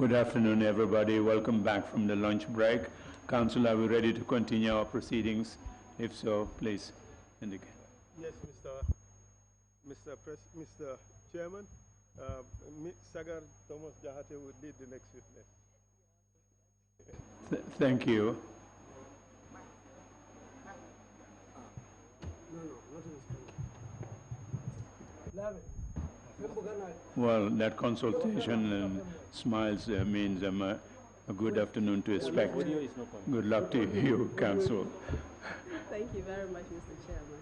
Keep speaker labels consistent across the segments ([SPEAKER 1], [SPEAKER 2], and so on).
[SPEAKER 1] Good afternoon, everybody. Welcome back from the lunch break. Council, are we ready to continue our proceedings? If so, please indicate.
[SPEAKER 2] Yes, Mr. Chairman. Sagar Thomas Jahate would lead the next witness.
[SPEAKER 1] Thank you.
[SPEAKER 3] No, not in this
[SPEAKER 1] Well, that consultation and smiles means a good afternoon to expect. Good luck to you, Council.
[SPEAKER 3] Thank you very much, Mr. Chairman.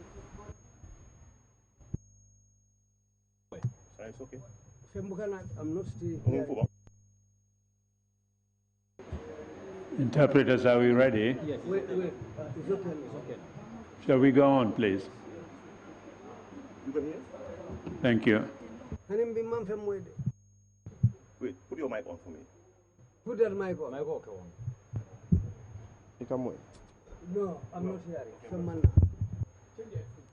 [SPEAKER 2] It's okay.
[SPEAKER 4] I'm not still.
[SPEAKER 1] Interpreters, are we ready?
[SPEAKER 4] Yes. Wait. It's okay.
[SPEAKER 1] Shall we go on, please?
[SPEAKER 2] You can hear?
[SPEAKER 1] Thank you.
[SPEAKER 2] Wait, put your mic on for me.
[SPEAKER 4] Put that mic on.
[SPEAKER 2] You come with.
[SPEAKER 4] No, I'm not hearing.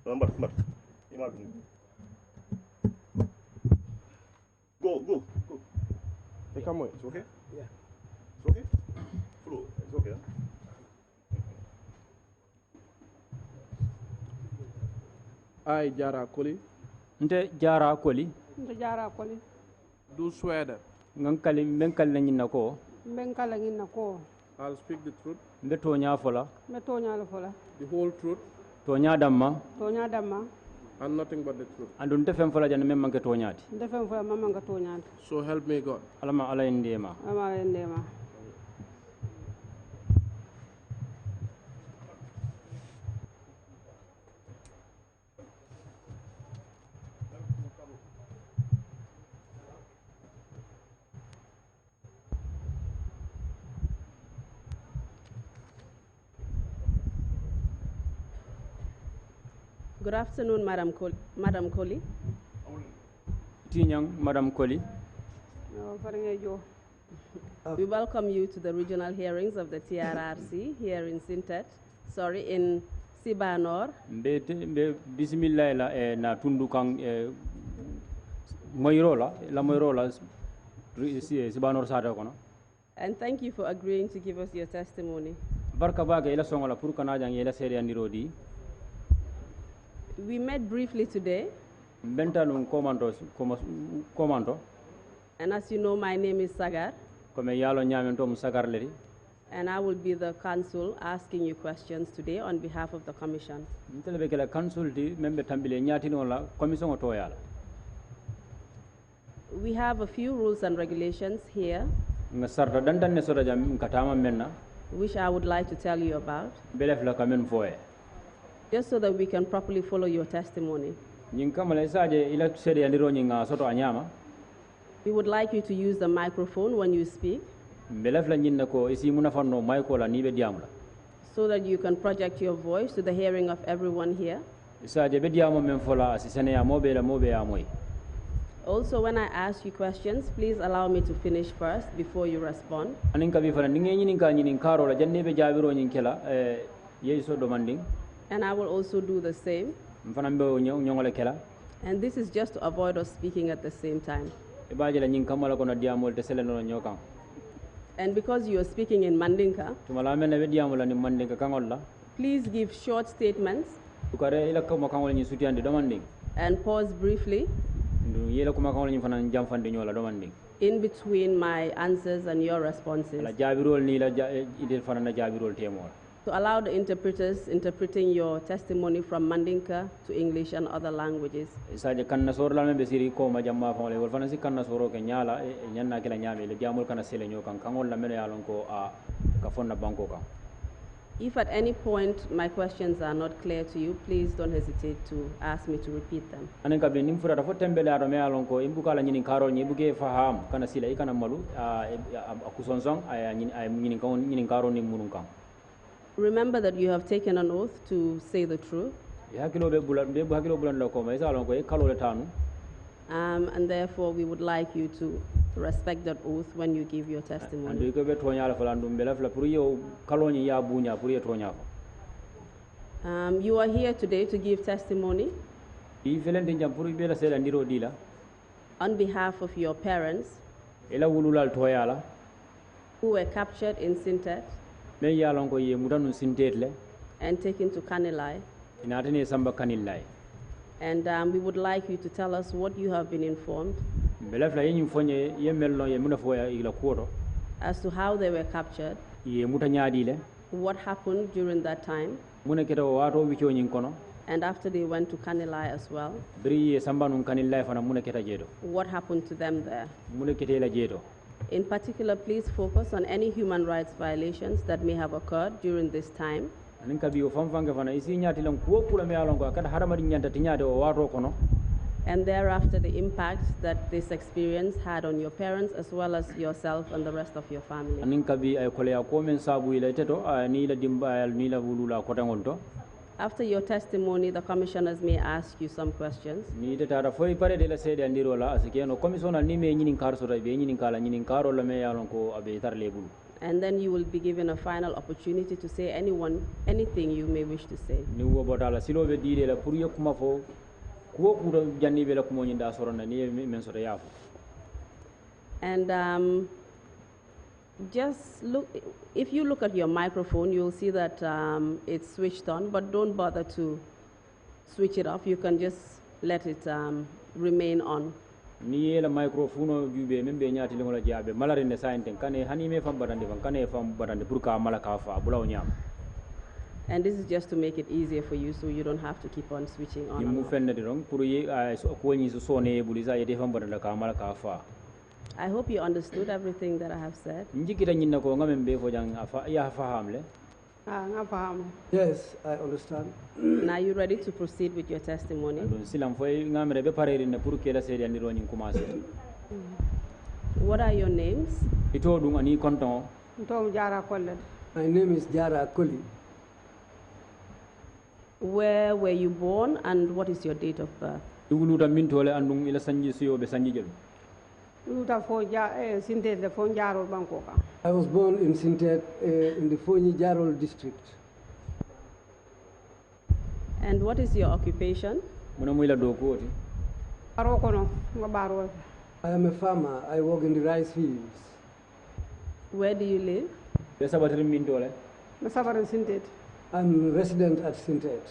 [SPEAKER 4] Someone.
[SPEAKER 2] But. Imagine. Go. They come with. It's okay?
[SPEAKER 4] Yeah.
[SPEAKER 2] It's okay? Flow. It's okay.
[SPEAKER 5] I, Jara Koli,
[SPEAKER 6] nte jara koli
[SPEAKER 7] Jara Koli,
[SPEAKER 5] do swear that
[SPEAKER 6] ngankali mbenkali na nyina ko
[SPEAKER 7] Benkala Nina Ko,
[SPEAKER 5] I'll speak the truth,
[SPEAKER 6] mbe tonya fola
[SPEAKER 7] Metonya Fola,
[SPEAKER 5] the whole truth,
[SPEAKER 6] tonya damma
[SPEAKER 7] Tonya Dama,
[SPEAKER 5] and nothing but the truth.
[SPEAKER 6] andu nte fem fola janne mem manke tonyati
[SPEAKER 7] Defend for Mamanga Tonya,
[SPEAKER 5] So help me God.
[SPEAKER 6] alama ala indema
[SPEAKER 7] Ama Ndema.
[SPEAKER 3] Good afternoon, Madam Koli.
[SPEAKER 6] tinyang madam koli
[SPEAKER 7] Faringejo,
[SPEAKER 3] We welcome you to the regional hearings of the TRRC here in in Sibanor.
[SPEAKER 6] mbe bismillah la na tundu kan moyrola sibanor sada kono
[SPEAKER 3] And thank you for agreeing to give us your testimony.
[SPEAKER 6] barka baga ila songola pour kana jang ila seri andiro di
[SPEAKER 3] We met briefly today,
[SPEAKER 6] bentanum commando
[SPEAKER 3] and as you know, my name is Sagar,
[SPEAKER 6] comme yalo nyamen to sagar leri
[SPEAKER 3] and I will be the counsel asking you questions today on behalf of the Commission.
[SPEAKER 6] ntelebe kala consulti membe tambile nyatino la commission to yala
[SPEAKER 3] We have a few rules and regulations here,
[SPEAKER 6] nga sarta dantan ne soda jam katama menna
[SPEAKER 3] which I would like to tell you about,
[SPEAKER 6] belef la kamen foye
[SPEAKER 3] just so that we can properly follow your testimony.
[SPEAKER 6] nyin kamale saje ila seri andiro nyinga soto anyama
[SPEAKER 3] We would like you to use the microphone when you speak
[SPEAKER 6] belef la nyinna ko isi muna fanno may ko la nibe diamula
[SPEAKER 3] so that you can project your voice to the hearing of everyone here.
[SPEAKER 6] saje be diamo men fola asisene ya mobe ya moy
[SPEAKER 3] Also, when I ask you questions, please allow me to finish first before you respond.
[SPEAKER 6] anin kabi fala ninge nyinin karo la janne be jabiro nyin kela yeso demanding
[SPEAKER 3] And I will also do the same.
[SPEAKER 6] mfana mbe nyongole kela
[SPEAKER 3] And this is just to avoid us speaking at the same time.
[SPEAKER 6] e baje la nyin kamala ko na diamol te seleno nyokan
[SPEAKER 3] And because you are speaking in Mandinka,
[SPEAKER 6] tumala men be diamola ni mande ka kangol la
[SPEAKER 3] please give short statements
[SPEAKER 6] ukare ila ko kangol ni sutiande demanding
[SPEAKER 3] and pause briefly
[SPEAKER 6] ndu yela ko kangol ni fana jamfande nyola demanding
[SPEAKER 3] in between my answers and your responses
[SPEAKER 6] la jabirol ni la ide fana na jabirol temol
[SPEAKER 3] to allow the interpreters interpreting your testimony from Mandinka to English and other languages.
[SPEAKER 6] saje kanna sor la be siri ko ma jamma fa wol fana si kanna soro ke nyala e nyanna ke la nyame le jamol kana sele nyokan kangol la meno yalon ko a ka fonna banko kan
[SPEAKER 3] If at any point my questions are not clear to you, please don't hesitate to ask me to repeat them.
[SPEAKER 6] anen kabbe nim furata fo tembele ado me yalon ko imbu kala nyinin karol nyi buge faham kana sila ikana malu a kusonsong ay nyinin karol ni munun kan
[SPEAKER 3] Remember that you have taken an oath to say the truth,
[SPEAKER 6] hakilo be bulan la ko may salon ko e kalo le tanu
[SPEAKER 3] and therefore we would like you to respect that oath when you give your
[SPEAKER 6] andu
[SPEAKER 3] testimony.
[SPEAKER 6] ko be tonya la fala ndum bela fala pour yo kalo nyi ya bunya pour yo tonya ko
[SPEAKER 3] You are here today to give testimony
[SPEAKER 6] i felende jam pour be la sela ndiro dila
[SPEAKER 3] on behalf of your parents
[SPEAKER 6] ela wululal toyala
[SPEAKER 3] who were captured in Sintet
[SPEAKER 6] me yalon ko ye mutanu sintetle
[SPEAKER 3] and taken to Kanilai.
[SPEAKER 6] inatene samba kanillay
[SPEAKER 3] And we would like you to tell us what you have been informed
[SPEAKER 6] bela fala yin fonye ye melno ye muna foya ila koto
[SPEAKER 3] as to how they were captured,
[SPEAKER 6] ye muta nyaadi le
[SPEAKER 3] what happened during that time,
[SPEAKER 6] muna keto wato wicho nyin kono
[SPEAKER 3] And after they went to Kanilai as well,
[SPEAKER 6] biri samba nun kanilla fana muna keta jeto
[SPEAKER 3] what happened to them there?
[SPEAKER 6] muna ketela jeto
[SPEAKER 3] In particular, please focus on any human rights violations that may have occurred during this time.
[SPEAKER 6] anin kabi o famfanga fana isi nyati lan kuwo kula me alon ko kada haramari nyanta tinyade o wato kono
[SPEAKER 3] And thereafter, the impact that this experience had on your parents as well as yourself and the rest of your family.
[SPEAKER 6] anin kabi ay kole ya ko men sabu ila teto ni la dimba ni la wulula ko tangol to
[SPEAKER 3] After your testimony, the commissioners may ask you some questions.
[SPEAKER 6] ni de tara foi pare de la sede andiro la asike no commissioner ni me nyinin kar so be nyinin kala nyinin karo la me yalon ko abe tar lebulu
[SPEAKER 3] And then you will be given a final opportunity to say anything you may wish to say.
[SPEAKER 6] ni wo botala silo be dire la pour yakuma fo kuwo kudo janni be la kumo nyinda sorona ni men so yafu
[SPEAKER 3] And just look, if you look at your microphone, you'll see that it's switched on, but don't bother to switch it off. You can just let it remain on.
[SPEAKER 6] ni yela microphone jube men be nyati ngola jabe malare ne sainten kane hani me fam badande fan kane fam badande pour ka mala ka fa bulaw nyam
[SPEAKER 3] And this is just to make it easier for you so you don't have to keep on switching on
[SPEAKER 6] ni
[SPEAKER 3] and
[SPEAKER 6] mu
[SPEAKER 3] off.
[SPEAKER 6] fenne de ron pour ye ko ni so sone bulisa yede fam badande ka mala ka fa
[SPEAKER 3] I hope you understood everything that I have said.
[SPEAKER 6] njikita nyinna ko ngamen be fo jang afa ya fahamle
[SPEAKER 7] nga faham
[SPEAKER 4] Yes, I understand.
[SPEAKER 3] Now you ready to proceed with your testimony?
[SPEAKER 6] don silam foy ngamre be pareri ne pour que la sede andiro nyin commencer
[SPEAKER 3] What are your names?
[SPEAKER 6] ito dum ani konton
[SPEAKER 7] tom jara kolle
[SPEAKER 4] My name is Jara Koli.
[SPEAKER 3] Where were you born and what is your date of birth?
[SPEAKER 6] duguluta min tole andum ila sanji siyo be sanji jelu
[SPEAKER 7] luta fo sinte de fo jarol banko ka
[SPEAKER 4] I was born in Sintet in the Fonyi Jarol district.
[SPEAKER 3] And what is your occupation?
[SPEAKER 6] mona mo ila do ko oti
[SPEAKER 7] aro kono nga baro
[SPEAKER 4] I am a farmer. I work in the rice fields.
[SPEAKER 3] Where do you live?
[SPEAKER 6] be sabatri min tole
[SPEAKER 7] na sabaran sinte
[SPEAKER 4] I'm resident at Sintet.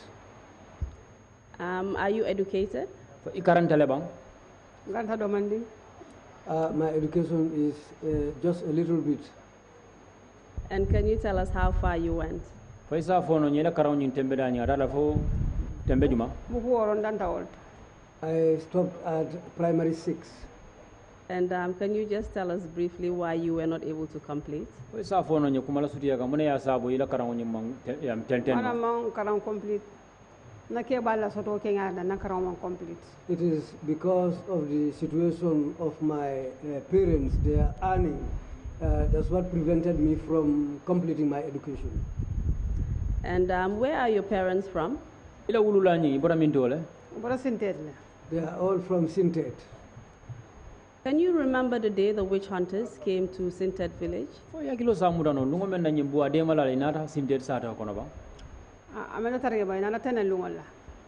[SPEAKER 3] Are you educated?
[SPEAKER 6] fo ikaranta le bang
[SPEAKER 7] ganta do mandi
[SPEAKER 4] My education is just a little bit.
[SPEAKER 3] And can you tell us how far you went?
[SPEAKER 6] fo isa fo no nyela karaw nyin tembe da nya dala fo tembe juma
[SPEAKER 7] bu ko woron danta wol
[SPEAKER 4] I stopped at primary 6.
[SPEAKER 3] And can you just tell us briefly why you were not able to complete?
[SPEAKER 6] fo isa fo no nyukuma la sutiya ga mona ya sabo ila karaw nyin mang yam tenten
[SPEAKER 7] mana man karam complete na ke bala soto ke ngada na karam man complete
[SPEAKER 4] It is because of the situation of my parents. They are earning. That's what prevented me from completing my education.
[SPEAKER 3] And where are your parents from?
[SPEAKER 6] ila wulula nyi bora min tole
[SPEAKER 7] bora sinte le
[SPEAKER 4] They are all from Sintet.
[SPEAKER 3] Can you remember the day the witch hunters came to Sintet village?
[SPEAKER 6] fo yakilo samuda no lungo men na nyimbu ade mala inata sindet sata kono ba
[SPEAKER 7] amena targe bay na tenen lungol la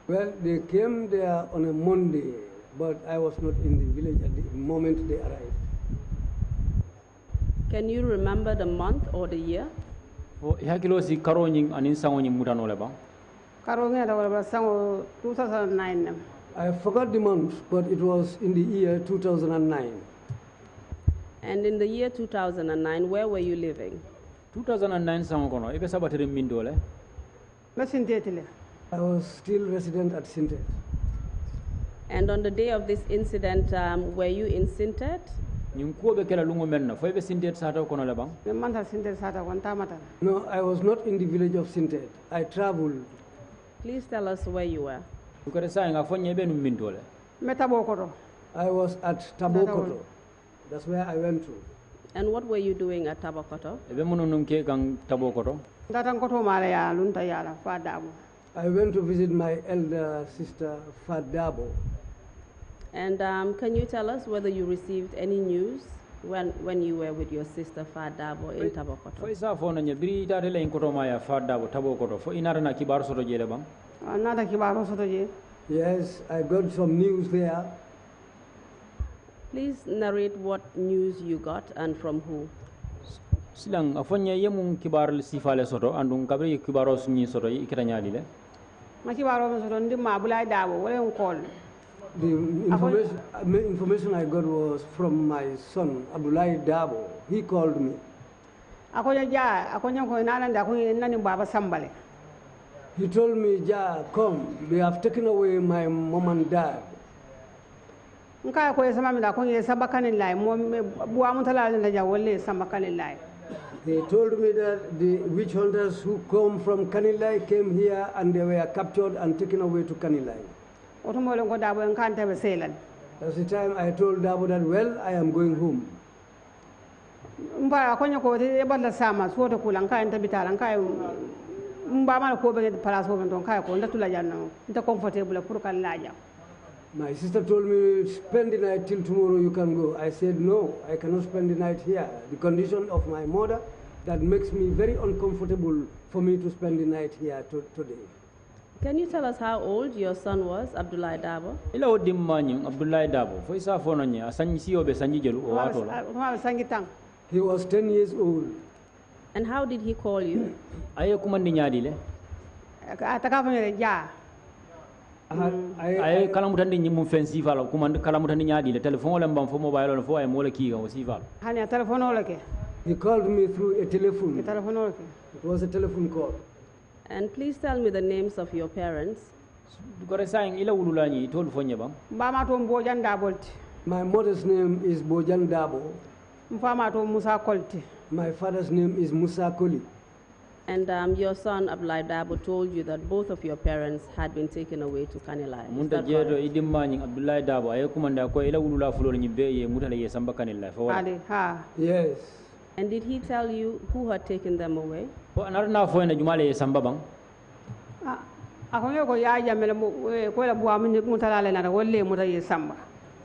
[SPEAKER 4] Well, they came there on a Monday, but I was not in the village at the moment they arrived.
[SPEAKER 3] Can you remember the month or the year?
[SPEAKER 6] fo yakilo si karo nyin anin sango nyin mudano le ba
[SPEAKER 7] karo ngeda wala sango 2009 nem
[SPEAKER 4] I forgot the month, but it was in the year 2009.
[SPEAKER 3] And in the year 2009, where were you living?
[SPEAKER 6] 2009 sango kono ibe sabatri min dole
[SPEAKER 7] na sinte le
[SPEAKER 4] I was still resident at Sintet.
[SPEAKER 3] And on the day of this incident, were you in Sintet?
[SPEAKER 6] ñing ko be kala lungo men na fo be sindet sata kono le bang
[SPEAKER 7] me man ta sinte sata kon tamata
[SPEAKER 4] No, I was not in the village of Sintet. I traveled.
[SPEAKER 3] Please tell us where you were.
[SPEAKER 6] ko kare sa nga fo nyebe num min dole
[SPEAKER 7] meta boko do
[SPEAKER 4] I was at Tabokoto. That's where I went to.
[SPEAKER 3] And what were you doing at Tabakoto?
[SPEAKER 6] ebe mono num ke kan tabo koto
[SPEAKER 7] datan koto mala ya lunta yala fa dabo
[SPEAKER 4] I went to visit my elder sister, Fadabo.
[SPEAKER 3] And can you tell us whether you received any news when you were with your sister Fadabo in
[SPEAKER 6] fo
[SPEAKER 3] Tabakoto?
[SPEAKER 6] isa fo no nyebri ta de len koto ma ya fadda bo tabo koto fo inara na kibar soto jele bang
[SPEAKER 7] nata kibaro soto je
[SPEAKER 4] Yes, I got some news there.
[SPEAKER 3] Please narrate what news you got and from who.
[SPEAKER 6] silang afonya yemun kibar sifale soto andum kabri kibaro sunyi soto ikita nyali le
[SPEAKER 7] ma kibaro me soto ndimma bulay dabo wala on call
[SPEAKER 4] The information I got was from my son, Abdullahi Dabo. He called me.
[SPEAKER 7] akonya ja akonya ko nana nda ko nani baba sambale
[SPEAKER 4] He told me, "Ja, come, they have taken away my mom and dad."
[SPEAKER 7] nka ko sama mi da ko ye samba kanilai mo bu amutala la ja wolle samba kanilai.
[SPEAKER 4] They told me that the witch hunters who come from Kanilai came here and they were captured and taken away to Kanilai.
[SPEAKER 7] Otumo lo ko dabo en kante be selan.
[SPEAKER 4] That's the time I told Dabo that, well, I am going home.
[SPEAKER 7] Mba ko nyako te balla sama so to kulan ka enta bitala ka mba ma ko be place ko don ka ko ndatula janno nta comfortable pour kan laja.
[SPEAKER 4] My sister told me, spend the night till tomorrow you can go. I said, no, I cannot spend the night here. The condition of my mother, that makes me very uncomfortable for me to spend the night here today.
[SPEAKER 3] Can you tell us how old your son was, Abdullah Dabo?
[SPEAKER 6] ila o dimmanyi Abdullah Dabo fo isa fono nya asanyi siyo be sanyi jelu o wato la
[SPEAKER 7] Ma sangi tang.
[SPEAKER 4] He was 10 years old.
[SPEAKER 3] And how did he call you?
[SPEAKER 6] aye kumandi nyaadi le
[SPEAKER 7] Ataka fa ja.
[SPEAKER 6] aye kala mutandi nyi mum fen sifalo kumandi kala mutandi nyaadi le telephone wala mbam fo mobile wala fo ay mola kiga o sifalo
[SPEAKER 7] Hani telephone wala ke.
[SPEAKER 4] He called me through a telephone.
[SPEAKER 7] Telephone wala ke.
[SPEAKER 4] It was a telephone call.
[SPEAKER 3] And please tell me the names of your parents.
[SPEAKER 6] gore saying ila wulula nyi tol fo nyaba
[SPEAKER 7] Mba ma to mbo janda bolti.
[SPEAKER 4] My mother's name is Bojan Dabo.
[SPEAKER 7] Mfa ma to Musa Kolti.
[SPEAKER 4] My father's name is Musa Koli.
[SPEAKER 3] And your son, Abdullah Dabo, told you that both of your parents had been taken away to Kanilai. Is
[SPEAKER 6] munta
[SPEAKER 3] that
[SPEAKER 6] jedo
[SPEAKER 3] correct?
[SPEAKER 6] idimmanyi Abdullah Dabo aye kumanda ko ila wulula fulol nyi be ye mutale ye samba kanilla fo wala
[SPEAKER 7] Ali ha.
[SPEAKER 4] Yes.
[SPEAKER 3] And did he tell you who had taken them away?
[SPEAKER 6] ko anarna fo ena jumale ye samba bang
[SPEAKER 7] Ako ko ya jamele ko la bu amu mutala le na wolle mutaye samba.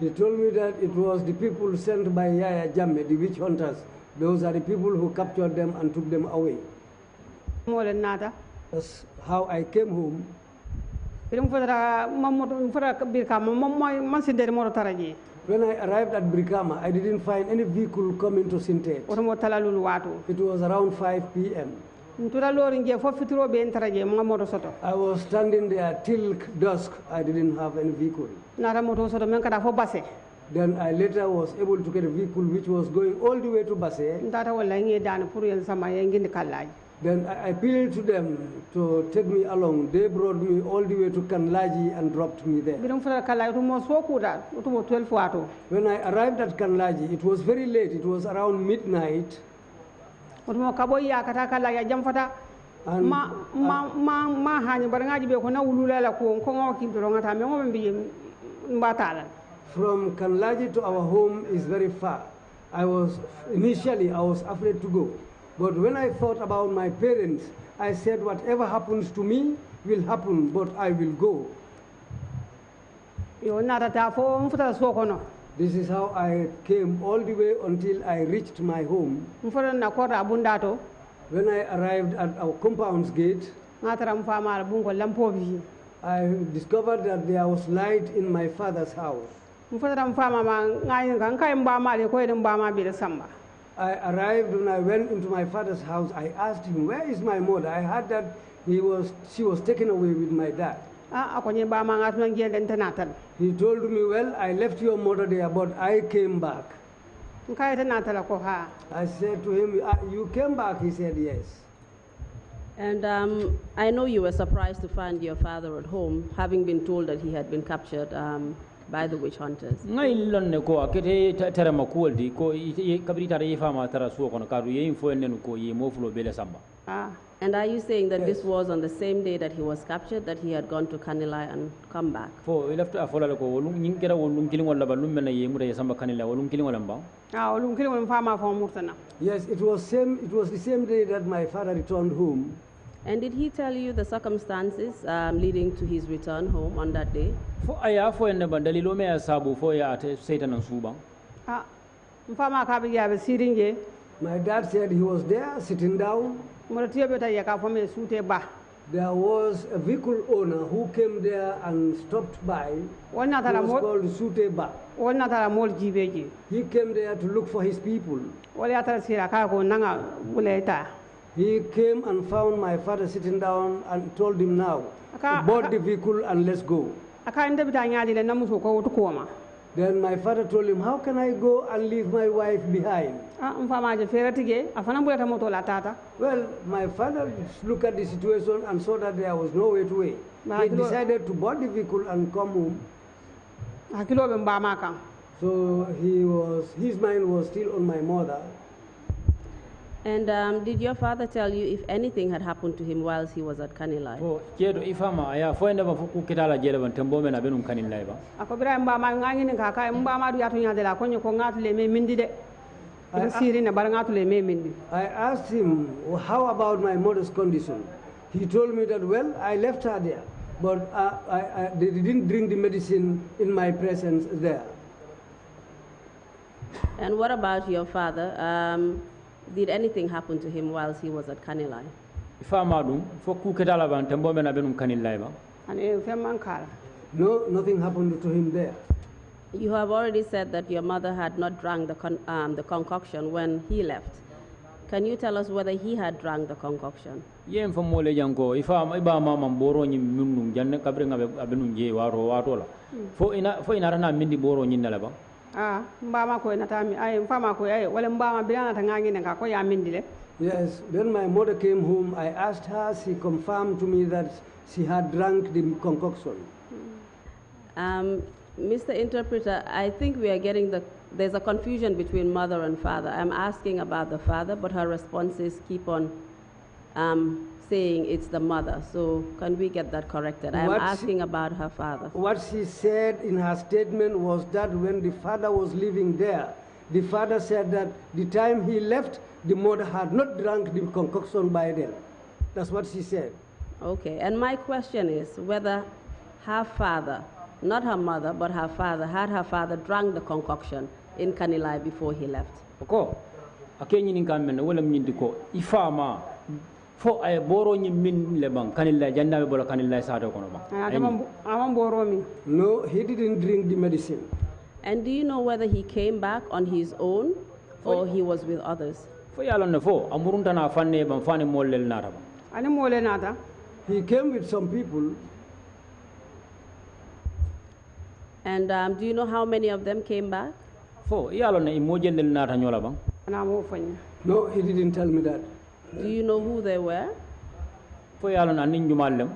[SPEAKER 4] He told me that it was the people sent by Yaya Jamme, the witch hunters. Those are the people who captured them and took them away.
[SPEAKER 7] Mo le nata.
[SPEAKER 4] That's how I came home.
[SPEAKER 7] Birum fodara mamoto fodara birka man sindere mo taraji.
[SPEAKER 4] When I arrived at Brikama, I didn't find any vehicle coming to Sintet.
[SPEAKER 7] Oto mo talalulu watu.
[SPEAKER 4] It was around 5 p.m.
[SPEAKER 7] Ntura lori nje fo fitro be taraji mo moto soto.
[SPEAKER 4] I was standing there till dusk. I didn't have any vehicle.
[SPEAKER 7] Nara moto soto men kada fo basse.
[SPEAKER 4] Then I later was able to get a vehicle which was going all the way to Basse.
[SPEAKER 7] Ndata wala ngi dan pour yel sama ye ngindi kallaji.
[SPEAKER 4] Then I appealed to them to take me along. They brought me all the way to Kanlaji and dropped me there.
[SPEAKER 7] Birum fodara kallaji to mo sokuda to mo 12 watu.
[SPEAKER 4] When I arrived at Kanlaji, it was very late. It was around midnight.
[SPEAKER 7] Oto mo kaboy ya kata kallaji jam fata.
[SPEAKER 4] And
[SPEAKER 7] Ma hani barangaji be ko na wulula la ko ngo ki do ngata me mo mbi mbatala.
[SPEAKER 4] from Kanlaji to our home is very far. I was afraid to go. But when I thought about my parents, I said, whatever happens to me will happen, but I will go.
[SPEAKER 7] Yo nata ta fo mfuta sokono.
[SPEAKER 4] This is how I came all the way until I reached my home.
[SPEAKER 7] Mfuta na kota bundato.
[SPEAKER 4] When I arrived at our compound's gate,
[SPEAKER 7] Ngatara mfama bungo lampo bi.
[SPEAKER 4] I discovered that there was light in my father's house.
[SPEAKER 7] Mfuta mfama ma ngai ngai mbama le ko ede mbama bi samba.
[SPEAKER 4] I arrived. When I went into my father's house, I asked him, where is my mother? I heard that she was taken away with my dad.
[SPEAKER 7] Akonye mbama ngatuna ngende ntenatal.
[SPEAKER 4] He told me, well, I left your mother there, but I came back.
[SPEAKER 7] Nkai tenatal ko ha.
[SPEAKER 4] I said to him, you came back? He said, yes.
[SPEAKER 3] And I know you were surprised to find your father at home, having been told that he had been captured by the witch hunters.
[SPEAKER 6] ngai lonne ko akete tere makuldi ko kabri tare yefama tara so kono karu yin fo enen ko yi mofulo bele samba
[SPEAKER 3] And are you saying that this was on the same day that he was captured, that he had gone to Kanilai and come back?
[SPEAKER 6] fo left afola ko wolum nyin kera wolum kilin wala balum mena yi muta samba kanila wolum kilin wala mba
[SPEAKER 7] Olum kili won fama fo murtana.
[SPEAKER 4] Yes, it was the same day that my father returned home.
[SPEAKER 3] And did he tell you the circumstances leading to his return home on that day?
[SPEAKER 6] fo aya fo enne bandalilo me sabu fo ya ate satan suba
[SPEAKER 7] Mfama ka bi yabe sirinje.
[SPEAKER 4] My dad said he was there sitting down.
[SPEAKER 7] Murtiye beta yaka fo me sute ba.
[SPEAKER 4] There was a vehicle owner who came there and stopped by. He
[SPEAKER 7] Wonna tara
[SPEAKER 4] was
[SPEAKER 7] mol
[SPEAKER 4] called Suteba.
[SPEAKER 7] wonna tara mol jibeji.
[SPEAKER 4] He came there to look for his people.
[SPEAKER 7] Wala tara sira ka ko nanga buleta.
[SPEAKER 4] He came and found my father sitting down and told him, now, board the vehicle and let's go.
[SPEAKER 7] Aka inde bita nyaadi le namuso ko wutu koma.
[SPEAKER 4] Then my father told him, how can I go and leave my wife behind? Well, my father looked at the situation and saw that there was no way to way. He decided to board the vehicle and come home. So his mind was still on my mother.
[SPEAKER 3] And did your father tell you if anything had happened to him whilst he was at Kanilai?
[SPEAKER 4] I asked him, how about my mother's condition? He told me that, well, I left her there, but they didn't drink the medicine in my presence there.
[SPEAKER 3] And what about your father? Did anything happen to him whilst he was at Kanilai?
[SPEAKER 4] No, nothing happened to him there.
[SPEAKER 3] You have already said that your mother had not drank the concoction when he left. Can you tell us whether he had drank the concoction?
[SPEAKER 7] Yes,
[SPEAKER 4] when my mother came home, I asked her, she confirmed to me that she had drank the concoction.
[SPEAKER 3] Mr. Interpreter, I think we are getting there's a confusion between mother and father. I'm asking about the father, but her responses keep on saying it's the mother. So can we get that corrected? I'm asking about her father.
[SPEAKER 4] What she said in her statement was that when the father was living there, the father said that the time he left, the mother had not drunk the concoction by then. That's what she said.
[SPEAKER 3] Okay, and my question is whether her father, not her mother, but her father, had her father drunk the concoction in Kanilai before he left?
[SPEAKER 6] Okay. Fo ay boro ñi min le bang kanilla jannabe bola kanilla saado kono bang.
[SPEAKER 4] No, he didn't drink the medicine.
[SPEAKER 3] And do you know whether he came back on his own or he was with others?
[SPEAKER 6] Fo yalla ne fo amurunta na fanne bam fane mollel nata bang.
[SPEAKER 7] Ani mole nata.
[SPEAKER 4] He came with some people.
[SPEAKER 3] And do you know how many of them came back?
[SPEAKER 6] Fo yalla ne mojellel nata nyola bang.
[SPEAKER 4] No, he didn't tell me that.
[SPEAKER 3] Do you know who they were?
[SPEAKER 6] Fo yalla na nin jumallem.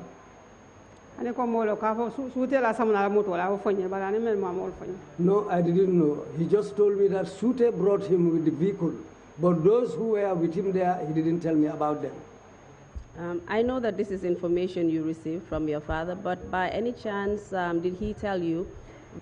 [SPEAKER 7] Ani ko molo ka fo sute la samna moto la fo fonye bala ni mel mo amol fonye.
[SPEAKER 4] No, I didn't know. He just told me that Sute brought him with the vehicle. But those who were with him there, he didn't tell me about them.
[SPEAKER 3] I know that this is information you received from your father, but by any chance, did he tell you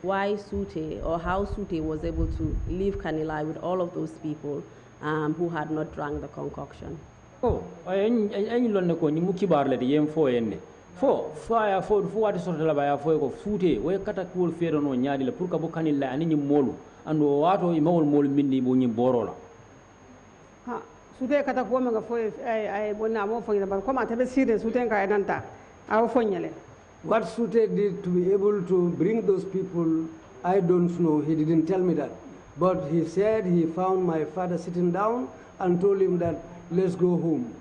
[SPEAKER 3] why Sute or how Sute was able to leave Kanilai with all of those people who had not drank the concoction?
[SPEAKER 6] Oh, ay lonne ko ni mukibar le yem fo yenne. Fo ya fo wati sorta la baya fo ko Sute way kata ko fero no nyaadi le pour ka bo Kanilai ani ni molu ando wato imawol molu minni bo ni borola.
[SPEAKER 7] Ha Sute kata ko mega fo ay bonna mo fo ni ba ko ma tabe sire Sute ka enanta aw fo nyele.
[SPEAKER 4] What Sute did to be able to bring those people, I don't know. He didn't tell me that. But he said he found my father sitting down and told him that, let's go home.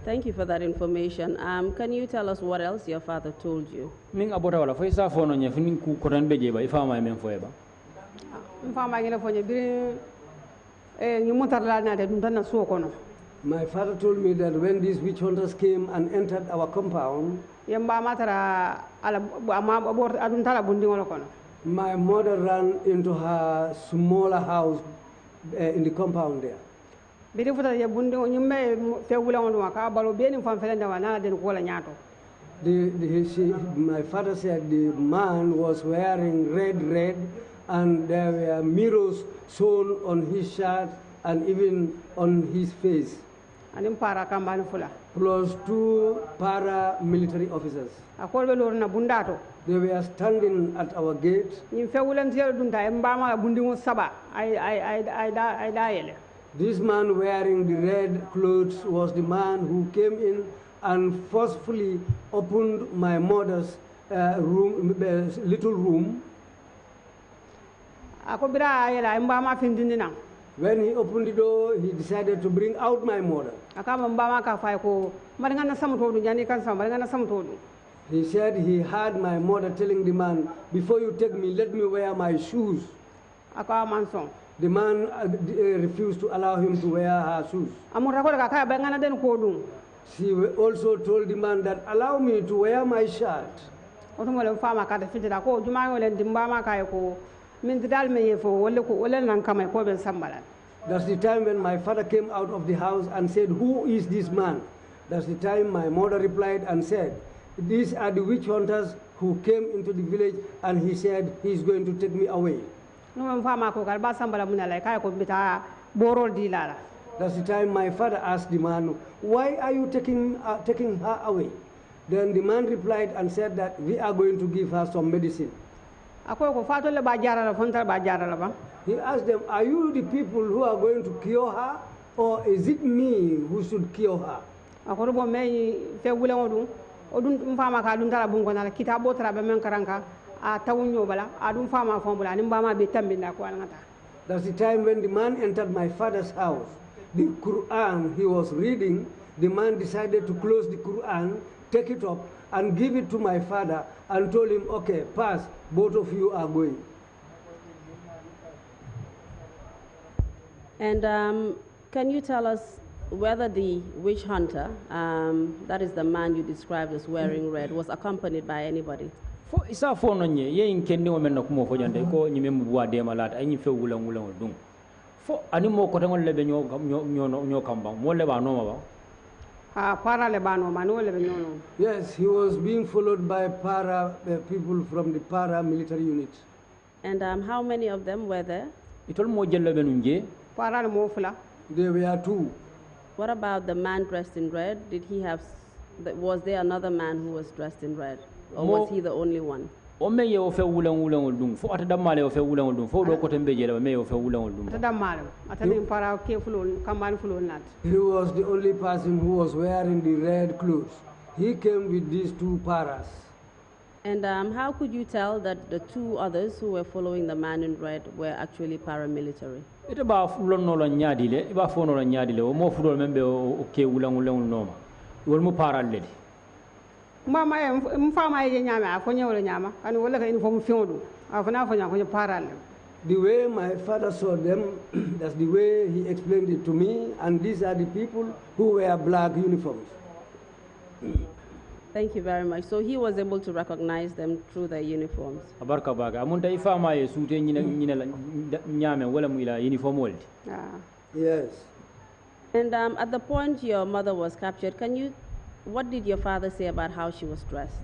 [SPEAKER 3] Thank you for that information. Can you tell us what else your father told you?
[SPEAKER 6] Min abota wala fo isa fono nya finin ku kotan beje ba ifa ma men foeba.
[SPEAKER 7] Mfama ngile fo nya bi ñu montar la na de dum tan na so kono.
[SPEAKER 4] My father told me that when these witch hunters came and entered our compound,
[SPEAKER 7] my
[SPEAKER 4] mother ran into her smaller house in the compound there. My father said the man was wearing red, and there were mirrors sewn on his shirt and even on his face. Plus 2 paramilitary officers. They were standing at our gate. This man wearing the red clothes was the man who came in and forcefully opened my mother's little room. When he opened the door, he decided to bring He said he heard my mother telling the man, before you take me, let me wear my shoes.
[SPEAKER 7] Aka manson.
[SPEAKER 4] The man refused to allow him to wear her shoes.
[SPEAKER 7] Amura ko ka kaya bengana den ko dum.
[SPEAKER 4] She also told the man that, allow me to wear my shirt.
[SPEAKER 7] Otumo le fama ka fitira ko juma yo le dimba ma kay ko min dal me yefo wala nan kamay ko ben sambala.
[SPEAKER 4] That's the time when my father came out of the house and said, who is this man? That's the time my mother replied and said, these are the witch hunters who came into the village, and he said he's going to take me away.
[SPEAKER 7] No fama ko kal ba sambala mun la kay ko bita borol dilala.
[SPEAKER 4] That's the time my father asked the man, why are you taking her away? Then the man replied and said that we are going to give her some medicine. He asked them, are you the people who are going to cure her, or is it me who should cure her? That's the time when the man entered my father's house. The Quran he was reading, the man decided to close the Quran, take it up, and give it to my father, and told him, okay, pass, both of you are going.
[SPEAKER 3] And can you tell us whether the witch hunter, that is the man you described as wearing red, was accompanied by anybody?
[SPEAKER 6] Fo isa fo no nye ye inkende o men ko mo fo jande ko nyime mu buwa de malata ay nyi fe wulan dum fo ani mo ko tangol lebe nyo kamba mo leba no ma ba
[SPEAKER 4] Yes, he was being followed by people from the paramilitary unit.
[SPEAKER 3] And how many of them were there?
[SPEAKER 6] Itol mo jelle benunje
[SPEAKER 4] There were two.
[SPEAKER 3] What about the man dressed in red? Was there another man who was dressed in red? Or was he the only one?
[SPEAKER 6] O me ye o fe wulan dum fo ata damale o fe wulan dum fo do ko tembe jele me o fe wulan dum
[SPEAKER 4] He was the only person who was wearing the red clothes. He came with these two paras.
[SPEAKER 3] And how could you tell that the two others who were following the man in red were actually paramilitary?
[SPEAKER 6] Ite ba fulon no la nyaadi le iba fo no la nyaadi le o mo fulol membe o ke wulan no ma wol mo paral le
[SPEAKER 7] mama mfama ye nyama afonye wala nyama ani wala ka uniform fiodu afana afanya ko paral.
[SPEAKER 4] The way my father saw them, that's the way he explained it to me, and these are the people who wear black uniforms.
[SPEAKER 3] Thank you very much. So he was able to recognize them through their uniforms.
[SPEAKER 6] Abarka baga amunta ifama ye sute nyine la nyame wala mu ila uniform woldi.
[SPEAKER 4] Yes.
[SPEAKER 3] And at the point your mother was captured, what did your father say about how she was dressed?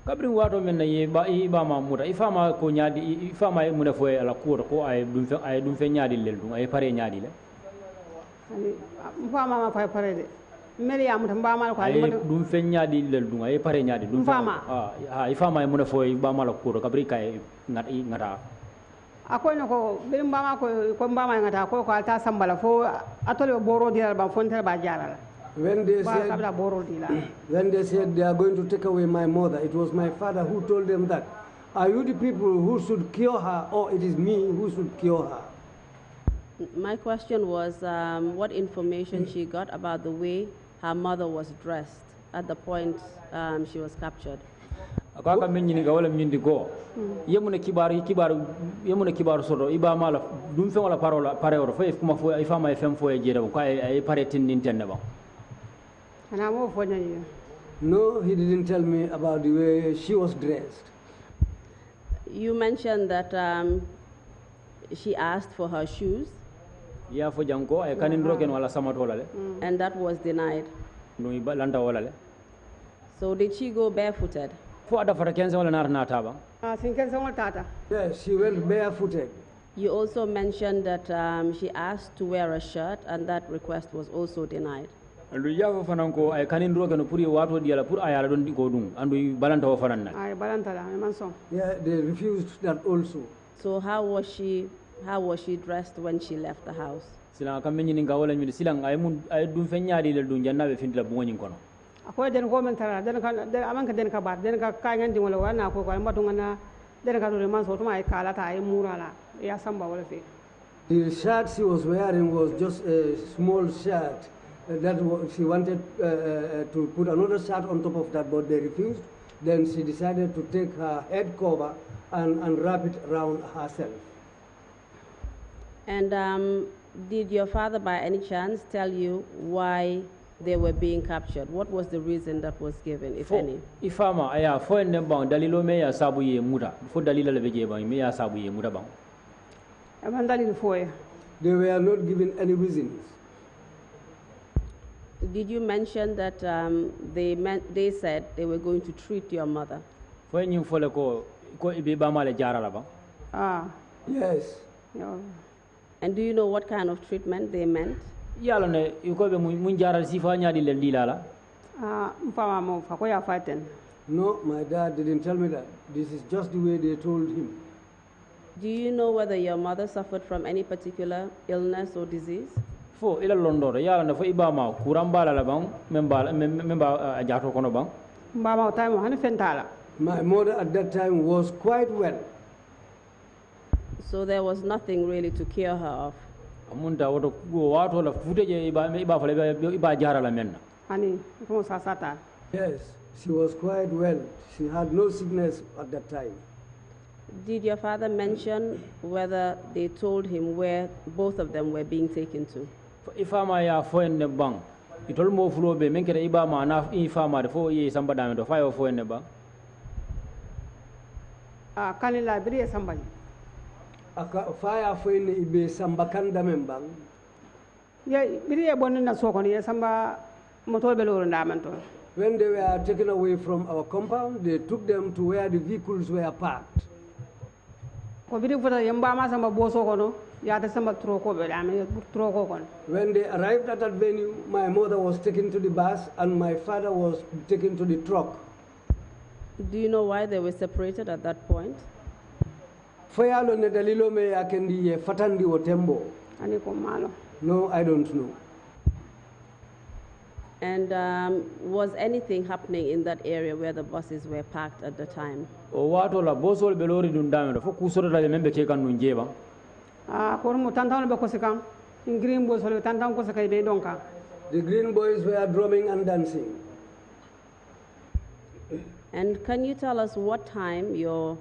[SPEAKER 6] Kabrin wato men ye ba ma muta ifama ko nyaadi ifama mu na foye ala ko ay dum fe nyaadi lel dum ay pare nyaadi le
[SPEAKER 7] ani mfama ma fay pare de meri ya muta mbama ko
[SPEAKER 6] ay dum fe nyaadi lel dum ay pare nyaadi dum
[SPEAKER 7] mfama
[SPEAKER 6] ifama mu na foye ba ma la ko kabri kay ngata
[SPEAKER 7] akoy no ko be mbama ko mbama ngata ko alta sambala fo atole boro dial ba fontere ba jarala.
[SPEAKER 4] When they said they are going to take away my mother, it was my father who told them that, are you the people who should cure her, or it is me who should cure her?
[SPEAKER 3] My question was what information she got about the way her mother was dressed at the point she was captured.
[SPEAKER 6] Akaka menni ga wala mindi go yemuna kibaru sodo iba mala dum fe wala parola parewro fo kuma fo ay fama fem fo e jeda ko ay pare tin nintende ba.
[SPEAKER 4] No, he didn't tell me about the way she was dressed.
[SPEAKER 3] You mentioned that she asked for her shoes.
[SPEAKER 6] Yeah, for janko ay kanin roken wala samatola le.
[SPEAKER 3] And that was denied.
[SPEAKER 6] No ibalanda wala le.
[SPEAKER 3] So did she go barefooted?
[SPEAKER 6] For ada fata kenza wala nar taba.
[SPEAKER 4] Yes, she went barefooted.
[SPEAKER 3] You also mentioned that she asked to wear a shirt, and that request was also denied.
[SPEAKER 6] Andu yawo fananko ay kanin rogeno puri wato diala pur ayala don di ko dum andu balanta wo fananna.
[SPEAKER 7] Ay balanta la man son.
[SPEAKER 4] Yeah, they refused that also.
[SPEAKER 3] So how was she dressed when she left the house?
[SPEAKER 6] Sila kam menni nga wala mi silang ay mun ay dum fe nyaadi le dum janna be findila bu ngoni kono.
[SPEAKER 7] Akoy den ko men tara den ka amanka den ka bat den ka kayan din wala wana ko mbatu ngana den ka do man so to mai kala ta ay murala ya samba wala fe.
[SPEAKER 4] The shirt she was wearing was just a small shirt. She wanted to put another shirt on top of that, but they refused. Then she decided to take her head cover and wrap it around herself.
[SPEAKER 3] And did your father by any chance tell you why they were being captured? What was the reason that was given, if any?
[SPEAKER 6] Ifama aya fo en bang dalilo me ya sabu ye muta fo dalila le beje bang me ya sabu ye muta bang.
[SPEAKER 4] They were not given any reasons.
[SPEAKER 3] Did you mention that they said they were going to treat your mother?
[SPEAKER 6] Fo en fole ko ibe ba male jara la bang.
[SPEAKER 4] Yes.
[SPEAKER 3] And do you know what kind of treatment they meant?
[SPEAKER 6] Yalo ne iko be mun jara sifa nyaadi le dilala.
[SPEAKER 4] No, my dad didn't tell me that. This is just the way they told him.
[SPEAKER 3] Do you know whether your mother suffered from any particular illness or disease?
[SPEAKER 6] Fo ila londo yalo ne fo ibama kurambala la bang memba jato kono bang.
[SPEAKER 4] My mother at that time was quite well.
[SPEAKER 3] So there was nothing really to cure her of.
[SPEAKER 6] Amunda woto go wato la futeje iba fale iba jara la menna.
[SPEAKER 4] Yes, she was quite well. She had no sickness at that time.
[SPEAKER 3] Did your father mention whether they told him where both of them were being taken to?
[SPEAKER 6] Ifama ya fo en bang itol mo fulo be men kere iba ma na ifama de fo ye samba dame do fa yo fo en bang.
[SPEAKER 7] Kanila biri samba.
[SPEAKER 4] Fire for in ibe sambakanda membang.
[SPEAKER 7] Yeah, biri bonu na soko ni samba motor beloro ndamanto.
[SPEAKER 4] When they were taken away from our compound, they took them to where the vehicles were parked.
[SPEAKER 7] Ko biri fota yamba ma samba boso kono ya ta samba troko be am troko kono.
[SPEAKER 4] When they arrived at that venue, my mother was taken to the bus and my father was taken to the truck.
[SPEAKER 3] Do you know why they were separated at that point?
[SPEAKER 4] Fayalo ne dalilo me akendi fatandi wotembo.
[SPEAKER 7] Ani ko malo.
[SPEAKER 4] No, I don't know.
[SPEAKER 3] And was anything happening in that area where the buses were parked at the time?
[SPEAKER 6] O wato la bosol belori dun dame fo kusoro la membe ke kan nun jeba.
[SPEAKER 7] Ko mo tantan be ko sekam. In green bosol tantan ko sekay be donka.
[SPEAKER 4] The green boys were drumming and dancing.
[SPEAKER 3] And can you tell us what time your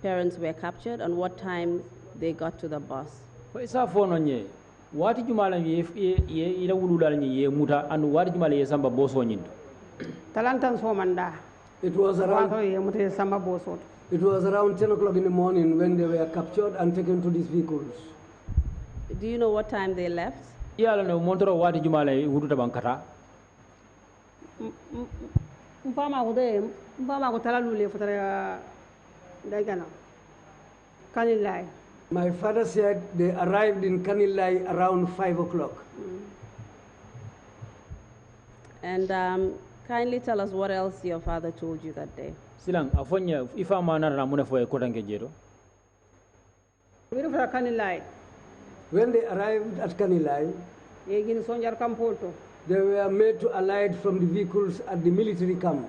[SPEAKER 3] parents were captured and what time they got to the bus?
[SPEAKER 6] Fo isa fo no nye wati jumala ye ila wulula ni ye muta and wati jumala ye samba boso nyindo.
[SPEAKER 7] Talantan so manda.
[SPEAKER 4] It was around
[SPEAKER 7] 10
[SPEAKER 4] o'clock in the morning when they were captured and taken to these vehicles.
[SPEAKER 3] Do you know what time they left?
[SPEAKER 6] Yala no montoro wati jumala wuduta bankata.
[SPEAKER 7] Mpama ko talalule fotara dagana. Kanilai.
[SPEAKER 4] My father said they arrived in Kanilai around 5 o'clock.
[SPEAKER 3] And kindly tell us what else your father told you that day.
[SPEAKER 6] Silang afonya ifa mana ramuna fo ko tanke jero.
[SPEAKER 4] When they arrived at Kanilai, they were made to alight from the vehicles at the military camp.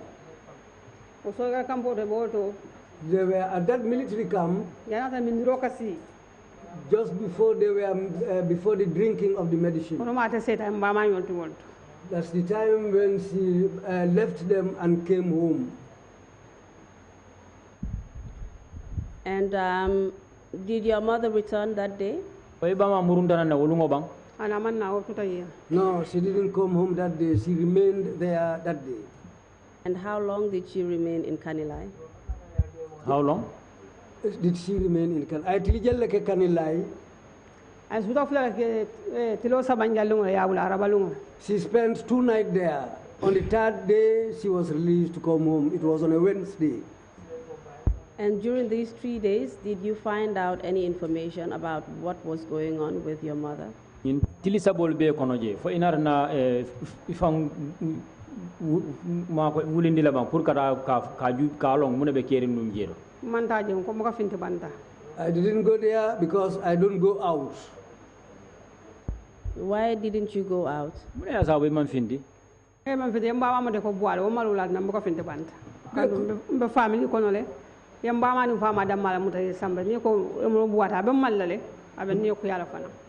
[SPEAKER 4] They were at that military camp just before they were before the drinking of the medicine. That's the time when she left them and came home.
[SPEAKER 3] And did your mother return that day?
[SPEAKER 4] No, she didn't come home that day. She remained there that day.
[SPEAKER 3] And how long did she remain in Kanilai?
[SPEAKER 6] How long
[SPEAKER 4] did she remain in Kanilai? She spent 2 nights there. On the 3rd day, she was released to come home. It was on a Wednesday.
[SPEAKER 3] And during these 3 days, did you find out any information about what was going on with your mother?
[SPEAKER 6] In tilisabol be konoje fo inarna ifang ma ko wulindi la ban pour kata ka ju ka long mun be kerin num jero.
[SPEAKER 4] I didn't go there because I don't go out.
[SPEAKER 3] Why didn't you go out?
[SPEAKER 6] Mun ya sabe man findi.
[SPEAKER 7] Man findi mba ma de ko boale o malula na mbo findi banta. Kan be family kono le. Yamba ma ni fama dam mala mutai samba ni ko mo buata be malale.